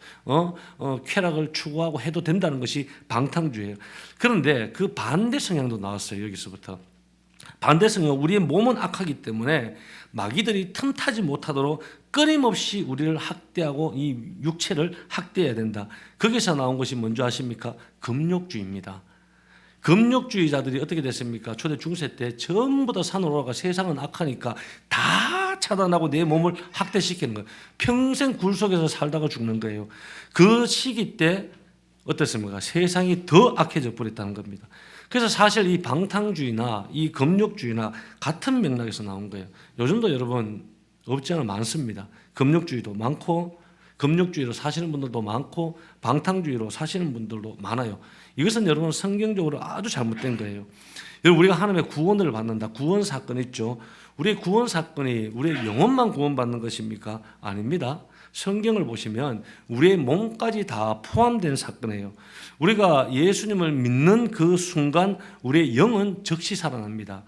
쾌락을 추구하고 해도 된다는 것이 방탕주의예요. 그런데 그 반대 성향도 나왔어요. 여기서부터. 반대 성향, 우리의 몸은 악하기 때문에 마귀들이 틈타지 못하도록 끊임없이 우리를 학대하고 이 육체를 학대해야 된다. 거기서 나온 것이 뭔지 아십니까? 금욕주의입니다. 금욕주의자들이 어떻게 됐습니까? 초대 중세 때 전부 다 산으로 올라가 세상은 악하니까 다 차단하고 내 몸을 학대시키는 거예요. 평생 굴 속에서 살다가 죽는 거예요. 그 시기 때 어땠습니까? 세상이 더 악해져 버렸다는 겁니다. 그래서 사실 이 방탕주의나 이 금욕주의나 같은 맥락에서 나온 거예요. 요즘도 여러분 없지 않아 많습니다. 금욕주의도 많고 금욕주의로 사시는 분들도 많고 방탕주의로 사시는 분들도 많아요. 이것은 여러분 성경적으로 아주 잘못된 거예요. 여러분 우리가 하나님의 구원을 받는다. 구원 사건 있죠. 우리의 구원 사건이 우리의 영혼만 구원받는 것입니까? 아닙니다. 성경을 보시면 우리의 몸까지 다 포함된 사건이에요. 우리가 예수님을 믿는 그 순간 우리의 영은 즉시 살아납니다.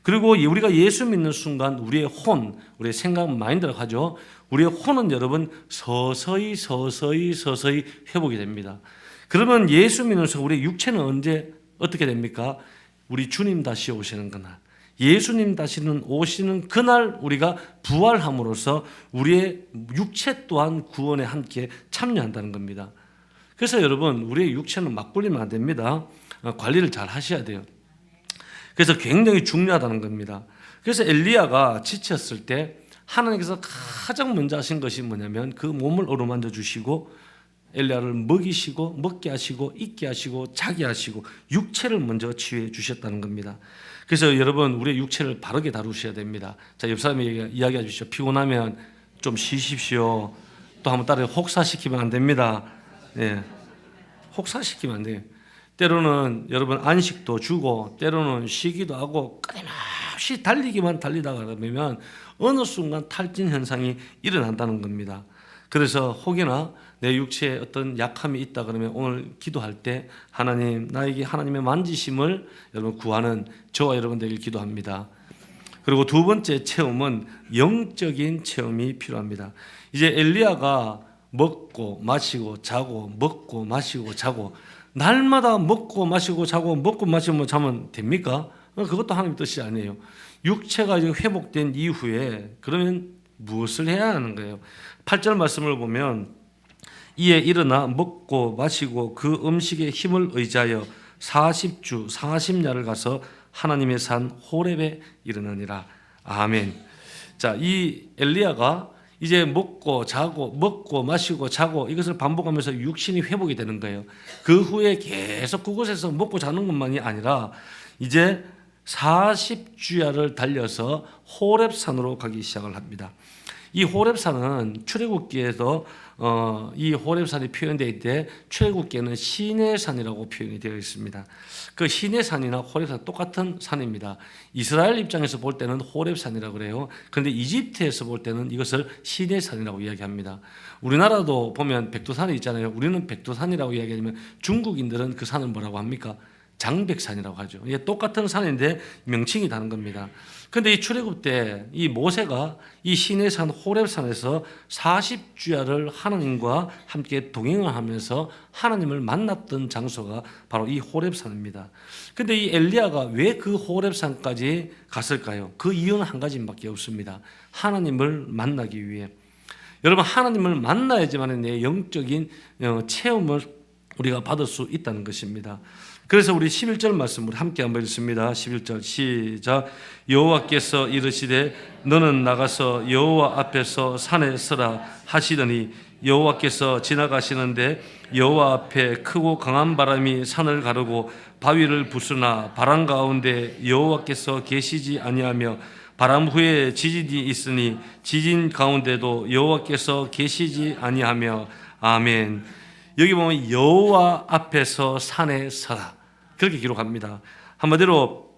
그리고 우리가 예수 믿는 순간 우리의 혼, 우리의 생각, 마인드라고 하죠. 우리의 혼은 여러분 서서히 회복이 됩니다. 그러면 예수 믿는 순간 우리의 육체는 언제 어떻게 됩니까? 우리 주님 다시 오시는 그날. 예수님 다시는 오시는 그날 우리가 부활함으로써 우리의 육체 또한 구원에 함께 참여한다는 겁니다. 그래서 여러분 우리의 육체는 막 굴리면 안 됩니다. 관리를 잘 하셔야 돼요. 그래서 굉장히 중요하다는 겁니다. 그래서 엘리야가 지쳤을 때 하나님께서 가장 먼저 하신 것이 뭐냐면 그 몸을 어루만져 주시고 엘리야를 먹이시고 먹게 하시고 입게 하시고 자게 하시고 육체를 먼저 치유해 주셨다는 겁니다. 그래서 여러분 우리의 육체를 바르게 다루셔야 됩니다. 자, 옆 사람에게 이야기해 주십시오. 피곤하면 좀 쉬십시오. 또 한번 따라 혹사시키면 안 됩니다. 네. 혹사시키면 안 돼요. 때로는 여러분 안식도 주고 때로는 쉬기도 하고 끊임없이 달리기만 달리다가 그러면 어느 순간 탈진 현상이 일어난다는 겁니다. 그래서 혹여나 내 육체에 어떤 약함이 있다 그러면 오늘 기도할 때 하나님 나에게 하나님의 만지심을 여러분 구하는 저와 여러분 되길 기도합니다. 그리고 두 번째 체험은 영적인 체험이 필요합니다. 이제 엘리야가 먹고 마시고 자고 먹고 마시고 자고 날마다 먹고 마시고 자고 먹고 마시고 자면 됩니까? 그것도 하나님의 뜻이 아니에요. 육체가 이제 회복된 이후에 그러면 무엇을 해야 하는 거예요? 8절 말씀을 보면 이에 일어나 먹고 마시고 그 음식의 힘을 의지하여 40주 40야를 가서 하나님의 산 호렙에 이르느니라. 아멘. 자, 이 엘리야가 이제 먹고 자고 먹고 마시고 자고 이것을 반복하면서 육신이 회복이 되는 거예요. 그 후에 계속 그곳에서 먹고 자는 것만이 아니라 이제 40주야를 달려서 호렙산으로 가기 시작을 합니다. 이 호렙산은 출애굽기에서 이 호렙산이 표현되어 있대 출애굽기에는 시내산이라고 표현이 되어 있습니다. 그 시내산이나 호렙산 똑같은 산입니다. 이스라엘 입장에서 볼 때는 호렙산이라고 그래요. 그런데 이집트에서 볼 때는 이것을 시내산이라고 이야기합니다. 우리나라도 보면 백두산이 있잖아요. 우리는 백두산이라고 이야기하면 중국인들은 그 산을 뭐라고 합니까? 장백산이라고 하죠. 이게 똑같은 산인데 명칭이 다른 겁니다. 그런데 이 출애굽 때 이 모세가 이 시내산 호렙산에서 40주야를 하나님과 함께 동행을 하면서 하나님을 만났던 장소가 바로 이 호렙산입니다. 그런데 이 엘리야가 왜 그 호렙산까지 갔을까요? 그 이유는 한 가지밖에 없습니다. 하나님을 만나기 위해. 여러분, 하나님을 만나야지만 내 영적인 체험을 우리가 받을 수 있다는 것입니다. 그래서 우리 11절 말씀 우리 함께 한번 읽습니다. 11절 시작. 여호와께서 이르시되 너는 나가서 여호와 앞에서 산에 서라 하시더니 여호와께서 지나가시는데 여호와 앞에 크고 강한 바람이 산을 가르고 바위를 부수나 바람 가운데 여호와께서 계시지 아니하며 바람 후에 지진이 있으니 지진 가운데도 여호와께서 계시지 아니하며 아멘. 여기 보면 여호와 앞에서 산에 서라 그렇게 기록합니다. 한마디로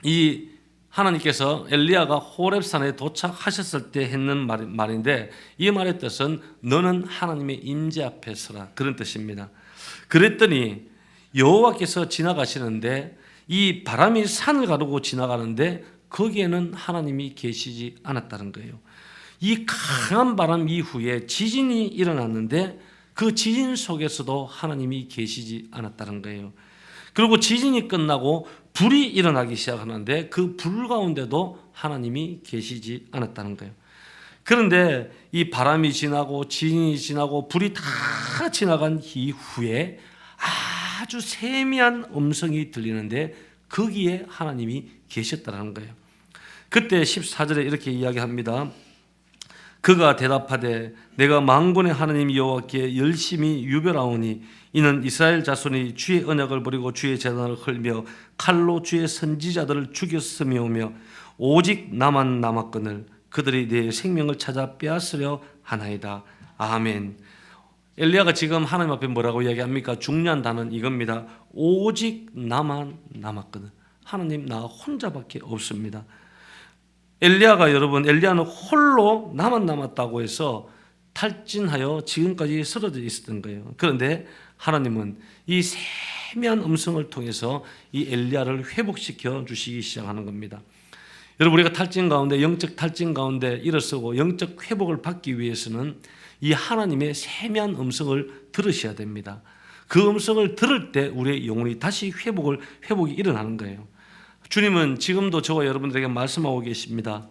이 하나님께서 엘리야가 호렙산에 도착하셨을 때 했는 말인데 이 말의 뜻은 너는 하나님의 임재 앞에 서라 그런 뜻입니다. 그랬더니 여호와께서 지나가시는데 이 바람이 산을 가르고 지나가는데 거기에는 하나님이 계시지 않았다는 거예요. 이 강한 바람 이후에 지진이 일어났는데 그 지진 속에서도 하나님이 계시지 않았다는 거예요. 그리고 지진이 끝나고 불이 일어나기 시작하는데 그 불 가운데도 하나님이 계시지 않았다는 거예요. 그런데 이 바람이 지나고 지진이 지나고 불이 다 지나간 이후에 아주 세미한 음성이 들리는데 거기에 하나님이 계셨다는 거예요. 그때 14절에 이렇게 이야기합니다. 그가 대답하되 내가 만군의 하나님 여호와께 열심히 유별하오니 이는 이스라엘 자손이 주의 언약을 버리고 주의 제단을 헐며 칼로 주의 선지자들을 죽였으며오며 오직 나만 남았거늘 그들이 내 생명을 찾아 빼앗으려 하나이다. 아멘. 엘리야가 지금 하나님 앞에 뭐라고 이야기합니까? 중요한 단어는 이겁니다. 오직 나만 남았거든. 하나님 나 혼자밖에 없습니다. 엘리야는 홀로 나만 남았다고 해서 탈진하여 지금까지 쓰러져 있었던 거예요. 그런데 하나님은 이 세미한 음성을 통해서 이 엘리야를 회복시켜 주시기 시작하는 겁니다. 여러분, 우리가 탈진 가운데 영적 탈진 가운데 일어서고 영적 회복을 받기 위해서는 이 하나님의 세미한 음성을 들으셔야 됩니다. 그 음성을 들을 때 우리의 영혼이 다시 회복이 일어나는 거예요. 주님은 지금도 저와 여러분들에게 말씀하고 계십니다.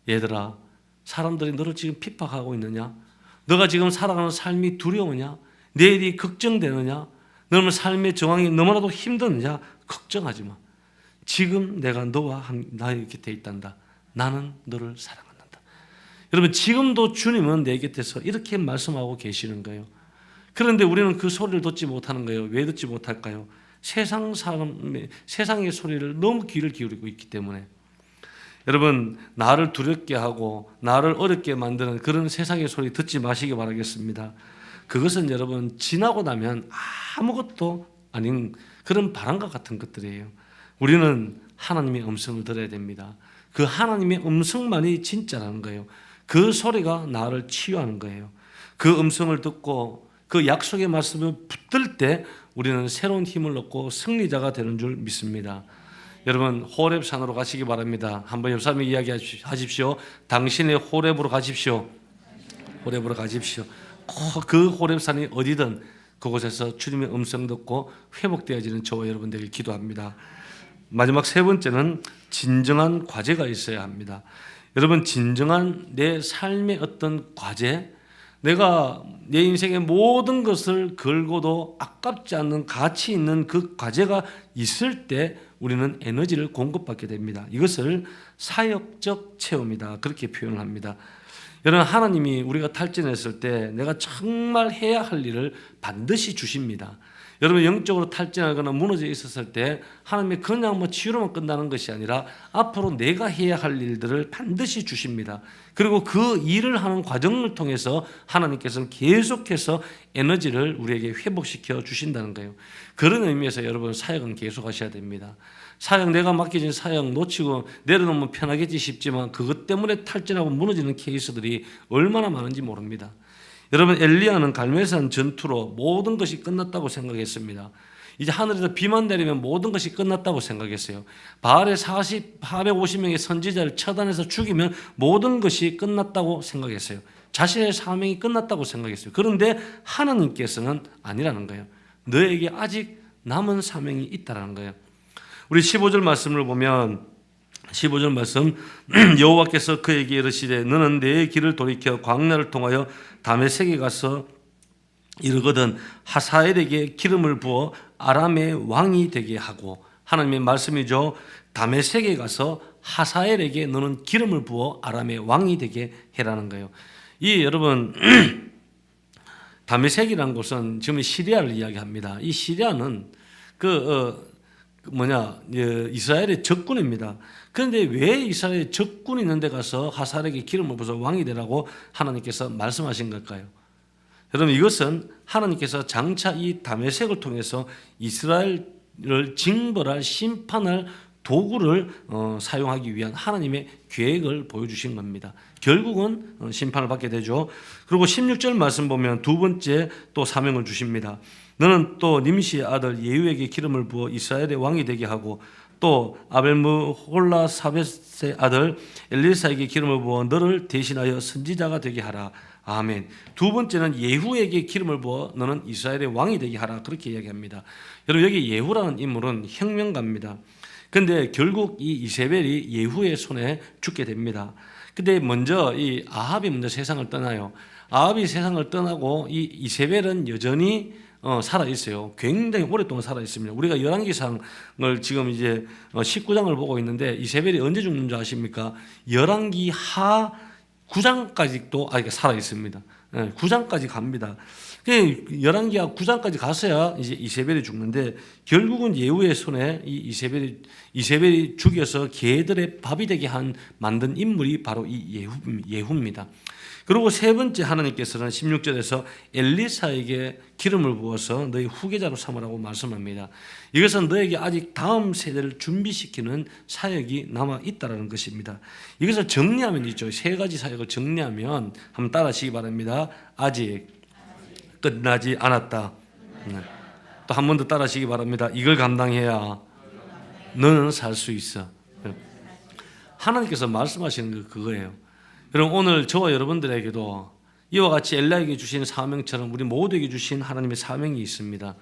얘들아, 사람들이 너를 지금 핍박하고 있느냐? 너가 지금 살아가는 삶이 두려우냐? 내일이 걱정되느냐? 너는 삶의 정황이 너무나도 힘드느냐? 걱정하지 마. 지금 내가 너와 나의 곁에 있단다. 나는 너를 사랑한다. 여러분, 지금도 주님은 내 곁에서 이렇게 말씀하고 계시는 거예요. 그런데 우리는 그 소리를 듣지 못하는 거예요. 왜 듣지 못할까요? 세상의 소리를 너무 귀를 기울이고 있기 때문에. 여러분, 나를 두렵게 하고 나를 어렵게 만드는 그런 세상의 소리 듣지 마시기 바라겠습니다. 그것은 여러분 지나고 나면 아무것도 아닌 그런 바람과 같은 것들이에요. 우리는 하나님의 음성을 들어야 됩니다. 그 하나님의 음성만이 진짜라는 거예요. 그 소리가 나를 치유하는 거예요. 그 음성을 듣고 그 약속의 말씀을 붙들 때 우리는 새로운 힘을 얻고 승리자가 되는 줄 믿습니다. 여러분, 호렙산으로 가시기 바랍니다. 한번 옆 사람에게 이야기하십시오. 당신의 호렙으로 가십시오. 호렙으로 가십시오. 그 호렙산이 어디든 그곳에서 주님의 음성 듣고 회복되어지는 저와 여러분들에게 기도합니다. 마지막 세 번째는 진정한 과제가 있어야 합니다. 여러분, 진정한 내 삶의 어떤 과제, 내가 내 인생의 모든 것을 걸고도 아깝지 않는 가치 있는 그 과제가 있을 때 우리는 에너지를 공급받게 됩니다. 이것을 사역적 체험이다, 그렇게 표현을 합니다. 여러분, 하나님이 우리가 탈진했을 때 내가 정말 해야 할 일을 반드시 주십니다. 여러분 영적으로 탈진하거나 무너져 있었을 때 하나님이 그냥 치유로만 끝나는 것이 아니라 앞으로 내가 해야 할 일들을 반드시 주십니다. 그리고 그 일을 하는 과정을 통해서 하나님께서는 계속해서 에너지를 우리에게 회복시켜 주신다는 거예요. 그런 의미에서 여러분 사역은 계속 하셔야 됩니다. 사역, 내가 맡겨진 사역 놓치고 내려놓으면 편하겠지 싶지만 그것 때문에 탈진하고 무너지는 케이스들이 얼마나 많은지 모릅니다. 여러분 엘리야는 갈멜산 전투로 모든 것이 끝났다고 생각했습니다. 이제 하늘에서 비만 내리면 모든 것이 끝났다고 생각했어요. 바알의 450명의 선지자를 처단해서 죽이면 모든 것이 끝났다고 생각했어요. 자신의 사명이 끝났다고 생각했어요. 그런데 하나님께서는 아니라는 거예요. 너에게 아직 남은 사명이 있다라는 거예요. 우리 15절 말씀을 보면 15절 말씀 여호와께서 그에게 이르시되 너는 내 길을 돌이켜 광야를 통하여 다메섹에 가서 이르거든 하사엘에게 기름을 부어 아람의 왕이 되게 하고, 하나님의 말씀이죠. 다메섹에 가서 하사엘에게 너는 기름을 부어 아람의 왕이 되게 해라는 거예요. 이 여러분 다메섹이라는 곳은 지금 시리아를 이야기합니다. 이 시리아는 이스라엘의 적군입니다. 그런데 왜 이스라엘의 적군이 있는 데 가서 하사엘에게 기름을 부어서 왕이 되라고 하나님께서 말씀하신 걸까요? 여러분 이것은 하나님께서 장차 이 다메섹을 통해서 이스라엘을 징벌할 심판할 도구를 사용하기 위한 하나님의 계획을 보여주신 겁니다. 결국은 심판을 받게 되죠. 그리고 16절 말씀 보면 두 번째 또 사명을 주십니다. 너는 또 님시의 아들 예후에게 기름을 부어 이스라엘의 왕이 되게 하고, 또 아벨므홀라 사벳의 아들 엘리사에게 기름을 부어 너를 대신하여 선지자가 되게 하라. 아멘. 두 번째는 예후에게 기름을 부어 너는 이스라엘의 왕이 되게 하라. 그렇게 이야기합니다. 여러분 여기 예후라는 인물은 혁명가입니다. 근데 결국 이 이세벨이 예후의 손에 죽게 됩니다. 근데 먼저 이 아합이 먼저 세상을 떠나요. 아합이 세상을 떠나고 이 이세벨은 여전히 살아 있어요. 굉장히 오랫동안 살아 있습니다. 우리가 열왕기상을 지금 이제 19장을 보고 있는데 이세벨이 언제 죽는 줄 아십니까? 열왕기 하 9장까지도 살아 있습니다. 9장까지 갑니다. 열왕기하 9장까지 갔어야 이제 이세벨이 죽는데, 결국은 예후의 손에 이 이세벨이 죽여서 개들의 밥이 되게 만든 인물이 바로 이 예후입니다. 그리고 세 번째 하나님께서는 16절에서 엘리사에게 기름을 부어서 너희 후계자로 삼으라고 말씀합니다. 이것은 너에게 아직 다음 세대를 준비시키는 사역이 남아 있다라는 것입니다. 이것을 정리하면 있죠. 세 가지 사역을 정리하면 한번 따라하시기 바랍니다. 아직 끝나지 않았다. 또 한 번 더 따라하시기 바랍니다. 이걸 감당해야 너는 살 수 있어. 하나님께서 말씀하시는 게 그거예요. 여러분 오늘 저와 여러분들에게도 이와 같이 엘리야에게 주신 사명처럼 우리 모두에게 주신 하나님의 사명이 있습니다.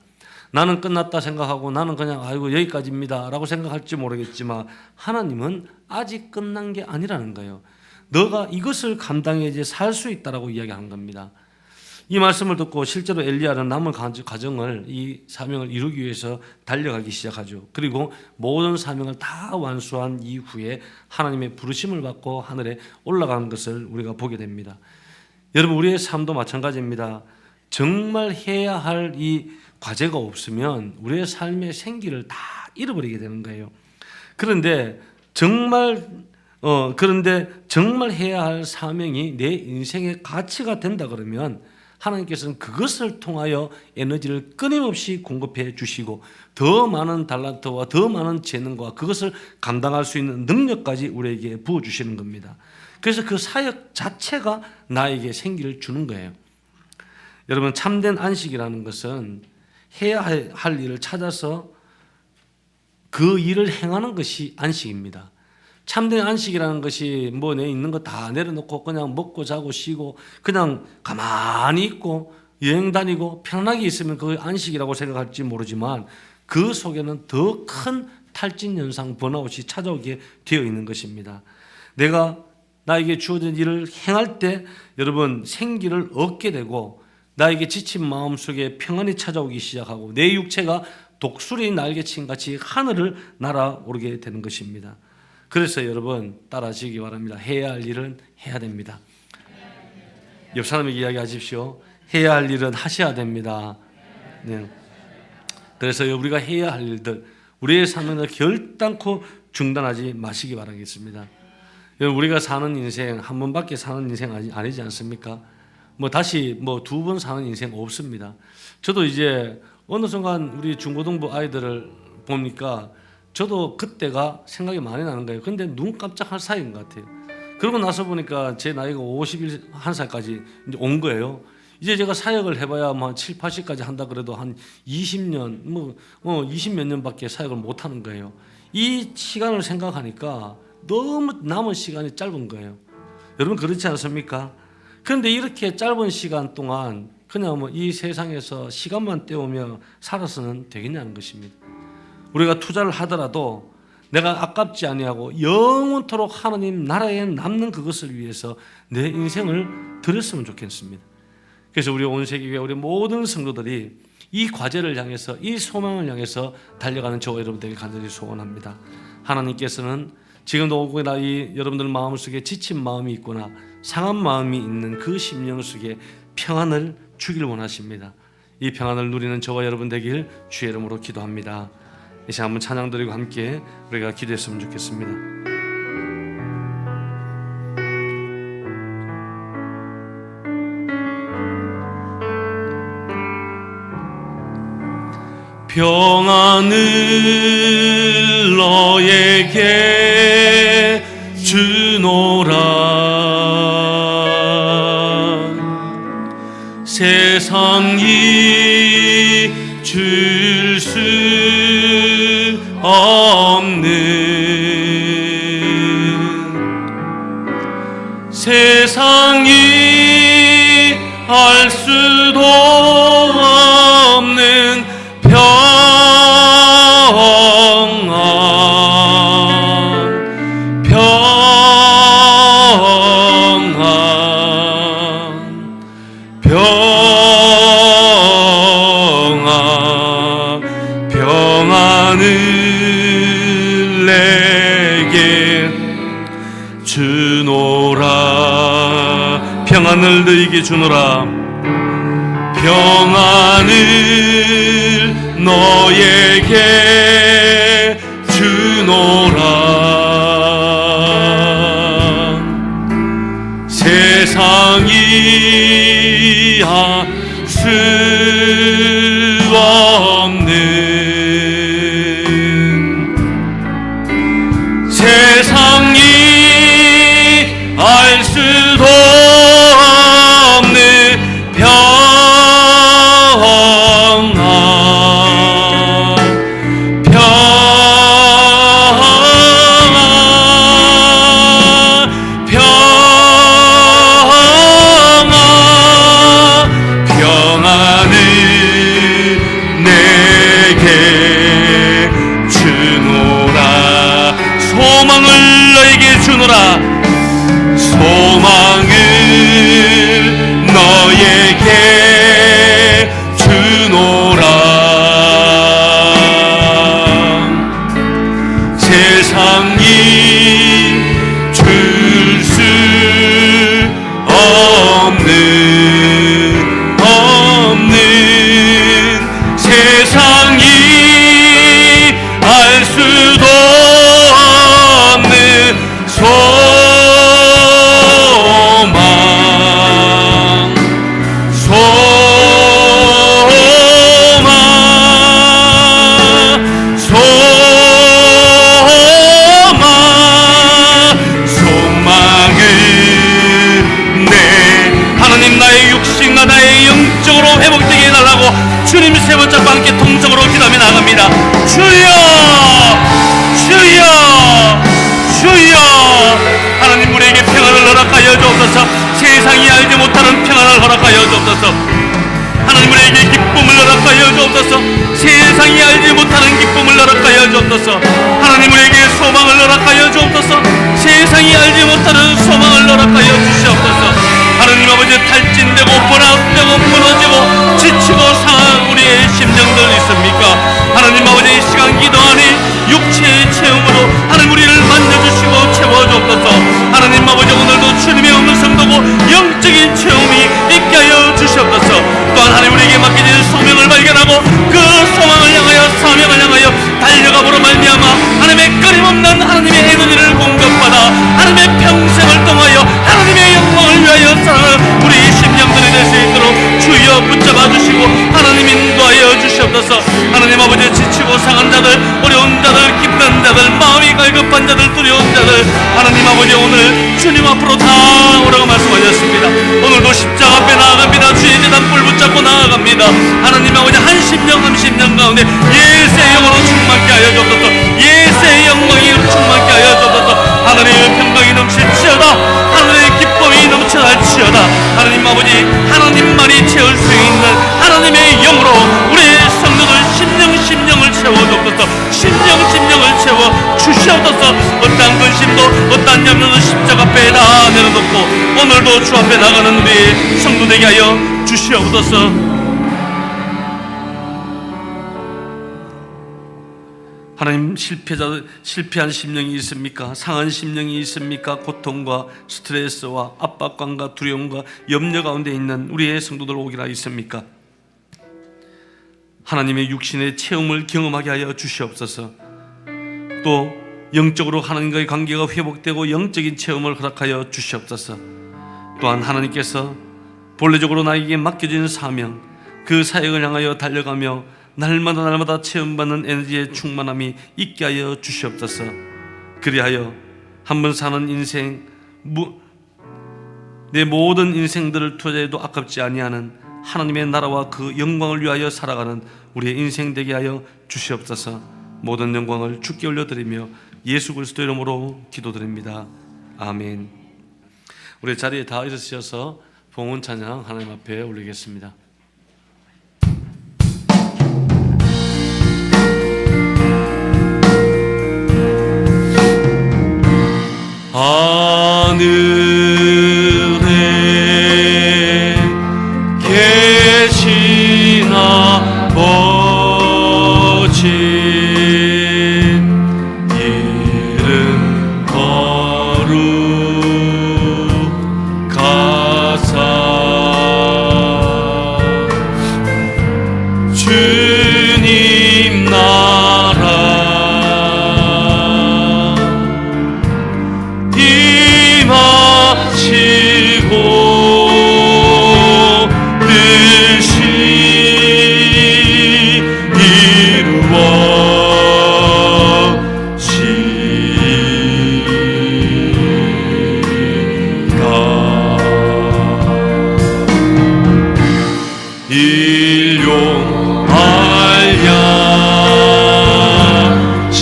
나는 끝났다 생각하고 나는 그냥 여기까지입니다 라고 생각할지 모르겠지만 하나님은 아직 끝난 게 아니라는 거예요. 너가 이것을 감당해야지 살 수 있다라고 이야기하는 겁니다. 이 말씀을 듣고 실제로 엘리야는 남은 과정을 이 사명을 이루기 위해서 달려가기 시작하죠. 그리고 모든 사명을 다 완수한 이후에 하나님의 부르심을 받고 하늘에 올라가는 것을 우리가 보게 됩니다. 여러분 우리의 삶도 마찬가지입니다. 정말 해야 할 이 과제가 없으면 우리의 삶의 생기를 다 잃어버리게 되는 거예요. 그런데 정말 해야 할 사명이 내 인생의 가치가 된다 그러면 하나님께서는 그것을 통하여 에너지를 끊임없이 공급해 주시고 더 많은 달란트와 더 많은 재능과 그것을 감당할 수 있는 능력까지 우리에게 부어주시는 겁니다. 그래서 그 사역 자체가 나에게 생기를 주는 거예요. 여러분 참된 안식이라는 것은 해야 할 일을 찾아서 그 일을 행하는 것이 안식입니다. 참된 안식이라는 것이 내 있는 거 다 내려놓고 그냥 먹고 자고 쉬고 그냥 가만히 있고 여행 다니고 편안하게 있으면 그게 안식이라고 생각할지 모르지만 그 속에는 더 큰 탈진 현상, 번아웃이 찾아오게 되어 있는 것입니다. 내가 나에게 주어진 일을 행할 때 여러분 생기를 얻게 되고 나에게 지친 마음속에 평안이 찾아오기 시작하고 내 육체가 독수리 날개친 같이 하늘을 날아오르게 되는 것입니다. 그래서 여러분 따라하시기 바랍니다. 해야 할 일은 해야 됩니다. 옆 사람에게 이야기하십시오. 해야 할 일은 하셔야 됩니다. 네. 그래서 우리가 해야 할 일들, 우리의 삶을 결단코 중단하지 마시기 바라겠습니다. 우리가 사는 인생 한 번밖에 사는 인생 아니지 않습니까? 다시 두 번 사는 인생 없습니다. 저도 이제 어느 순간 우리 중고등부 아이들을 보니까 저도 그때가 생각이 많이 나는 거예요. 근데 눈 깜짝할 사이인 것 같아요. 그러고 나서 보니까 제 나이가 51살까지 이제 온 거예요. 이제 제가 사역을 해봐야 한 7, 80까지 한다 그래도 한 20년, 20몇 년밖에 사역을 못 하는 거예요. 이 시간을 생각하니까 너무 남은 시간이 짧은 거예요. 여러분 그렇지 않습니까? 그런데 이렇게 짧은 시간 동안 그냥 이 세상에서 시간만 때우며 살아서는 되겠냐는 것입니다. 우리가 투자를 하더라도 내가 아깝지 아니하고 영원토록 하나님 나라에 남는 그것을 위해서 내 인생을 드렸으면 좋겠습니다. 그래서 우리 온 세계교회 우리 모든 성도들이 이 과제를 향해서 이 소망을 향해서 달려가는 저와 여러분들에게 간절히 소원합니다. 하나님께서는 지금도 혹여나 이 여러분들 마음속에 지친 마음이 있거나 상한 마음이 있는 그 심령 속에 평안을 주길 원하십니다. 이 평안을 누리는 저와 여러분 되길 주의 이름으로 기도합니다. 이 시간 한번 찬양 드리고 함께 우리가 기도했으면 좋겠습니다. 평안을 너에게 주노라. 세상이 줄 수 없는 세상이 알 수도 없는 평안을 내게 주노라. 평안을 너에게 주노라. 평안을 너에게 주노라. 세상이 알 수 없는 세상이 알 수도 없는 평안 소망을 너에게 주노라. 세상이 줄 수 없는 세상이 알 수도 없는 회복되게 해달라고 주님 세 번째 함께 동성으로 기도하며 나갑니다. 주여 주여 주여 하나님 우리에게 평안을 허락하여 주옵소서. 세상이 알지 못하는 평안을 허락하여 주옵소서. 하나님 우리에게 기쁨을 허락하여 주옵소서. 세상이 알지 못하는 기쁨을 허락하여 주옵소서. 하나님 우리에게 소망을 허락하여 주옵소서. 세상이 알지 못하는 소망을 허락하여 주시옵소서. 하나님 아버지 탈진되고 번아웃되고 무너지고 지치고 상한 우리의 심령들 있습니까? 하나님 아버지 이 시간 기도하니 육체의 체험으로 하나님 우리를 만져주시고 채워주옵소서. 하나님 아버지 오늘도 주님의 없는 성도고 영적인 체험이 있게 하여 주시옵소서. 또한 하나님 우리에게 맡겨진 소명을 발견하고 그 소망을 향하여 하나님의 끊임없는 하나님의 에너지를 공급받아 하나님의 평생을 통하여 하나님의 영광을 위하여 살아가는 우리 심령들이 될 수 있도록 주여 붙잡아 주시고 하나님 인도하여 주시옵소서. 하나님 아버지, 지치고 상한 자들, 어려운 자들, 기쁜 자들, 마음이 갈급한 자들, 두려운 자들, 하나님 아버지, 오늘 주님 앞으로 다 오라고 말씀하셨습니다. 오늘도 십자가 앞에 나아갑니다. 주의 재단 뿔 붙잡고 나아갑니다. 하나님 아버지, 한 심령 가운데 예수의 영으로 충만케 하여 주옵소서. 예수의 영광이 충만케 하여 주옵소서. 하나님의 평강이 넘칠지어다. 하나님의 기쁨이 넘쳐날지어다. 하나님 아버지, 하나님만이 채울 수 있는 하나님의 영으로 우리의 성도들 심령을 채워주옵소서. 심령을 채워 주시옵소서. 어떠한 근심도 어떠한 염려도 십자가 앞에 다 내려놓고 오늘도 주 앞에 나가는 우리 성도 되게 하여 주시옵소서. 하나님, 실패한 심령이 있습니까? 상한 심령이 있습니까? 고통과 스트레스와 압박감과 두려움과 염려 가운데 있는 우리의 성도들 오기나 있습니까? 하나님의 육신의 체험을 경험하게 하여 주시옵소서. 또 영적으로 하나님과의 관계가 회복되고 영적인 체험을 허락하여 주시옵소서. 또한 하나님께서 본래적으로 나에게 맡겨진 사명, 그 사역을 향하여 달려가며 날마다 체험받는 에너지의 충만함이 있게 하여 주시옵소서. 그리하여 한 번 사는 인생, 내 모든 인생들을 투자해도 아깝지 아니하는 하나님의 나라와 그 영광을 위하여 살아가는 우리의 인생 되게 하여 주시옵소서. 모든 영광을 주께 올려드리며 예수 그리스도 이름으로 기도드립니다. 아멘. 우리 자리에 다 일어서셔서 봉헌 찬양 하나님 앞에 올리겠습니다. 하늘에 계신 아버지, 이름 거룩하사 주님 나라 임하시고 뜻이 이루어지가 일용 알야신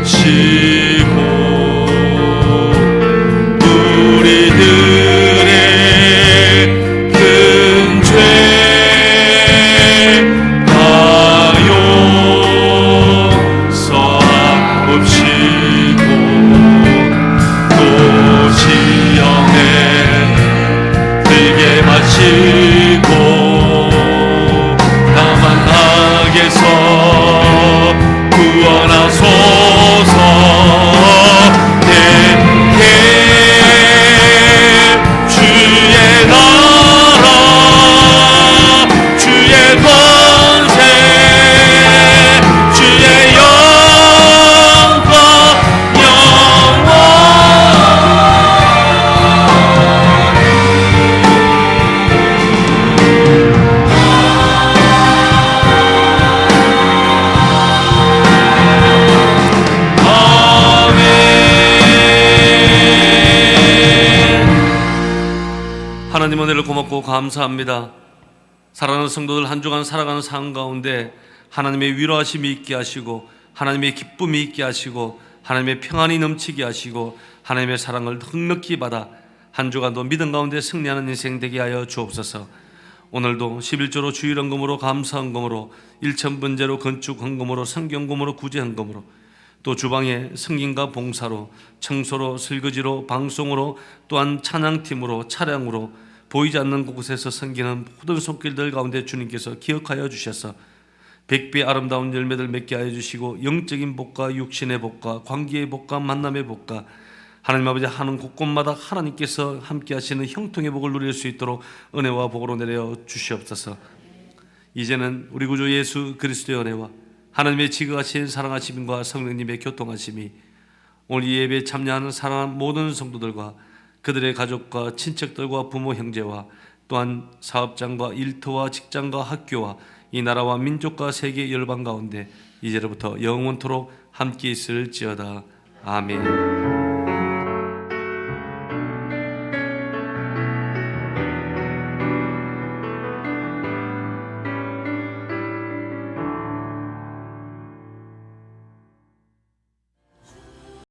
주시고 우리들의 큰 죄 다 용서하옵시고 또 시험에 들게 마시고 다만 악에서 구원하소서. 대개 주의 나라 주의 권세 주의 영광 영원 하나님 은혜를 고맙고 감사합니다. 사랑하는 성도들, 한 주간 살아가는 삶 가운데 하나님의 위로하심이 있게 하시고 하나님의 기쁨이 있게 하시고 하나님의 평안이 넘치게 하시고 하나님의 사랑을 넉넉히 받아 한 주간도 믿음 가운데 승리하는 인생 되게 하여 주옵소서. 오늘도 11조로 주일헌금으로 감사헌금으로 일천번제로 건축헌금으로 성경금으로 구제헌금으로 또 주방에 승김과 봉사로 청소로 설거지로 방송으로 또한 찬양팀으로 차량으로 보이지 않는 곳에서 섬기는 모든 손길들 가운데 주님께서 기억하여 주셔서 100배 아름다운 열매들 맺게 하여 주시고 영적인 복과 육신의 복과 관계의 복과 만남의 복과 하나님 아버지 하는 곳곳마다 하나님께서 함께 하시는 형통의 복을 누릴 수 있도록 은혜와 복으로 내려 주시옵소서. 이제는 우리 구주 예수 그리스도의 은혜와 하나님의 지극하신 사랑하심과 성령님의 교통하심이 오늘 이 예배에 참여하는 사랑하는 모든 성도들과 그들의 가족과 친척들과 부모 형제와 또한 사업장과 일터와 직장과 학교와 이 나라와 민족과 세계 열방 가운데 이제로부터 영원토록 함께 있을지어다. 아멘.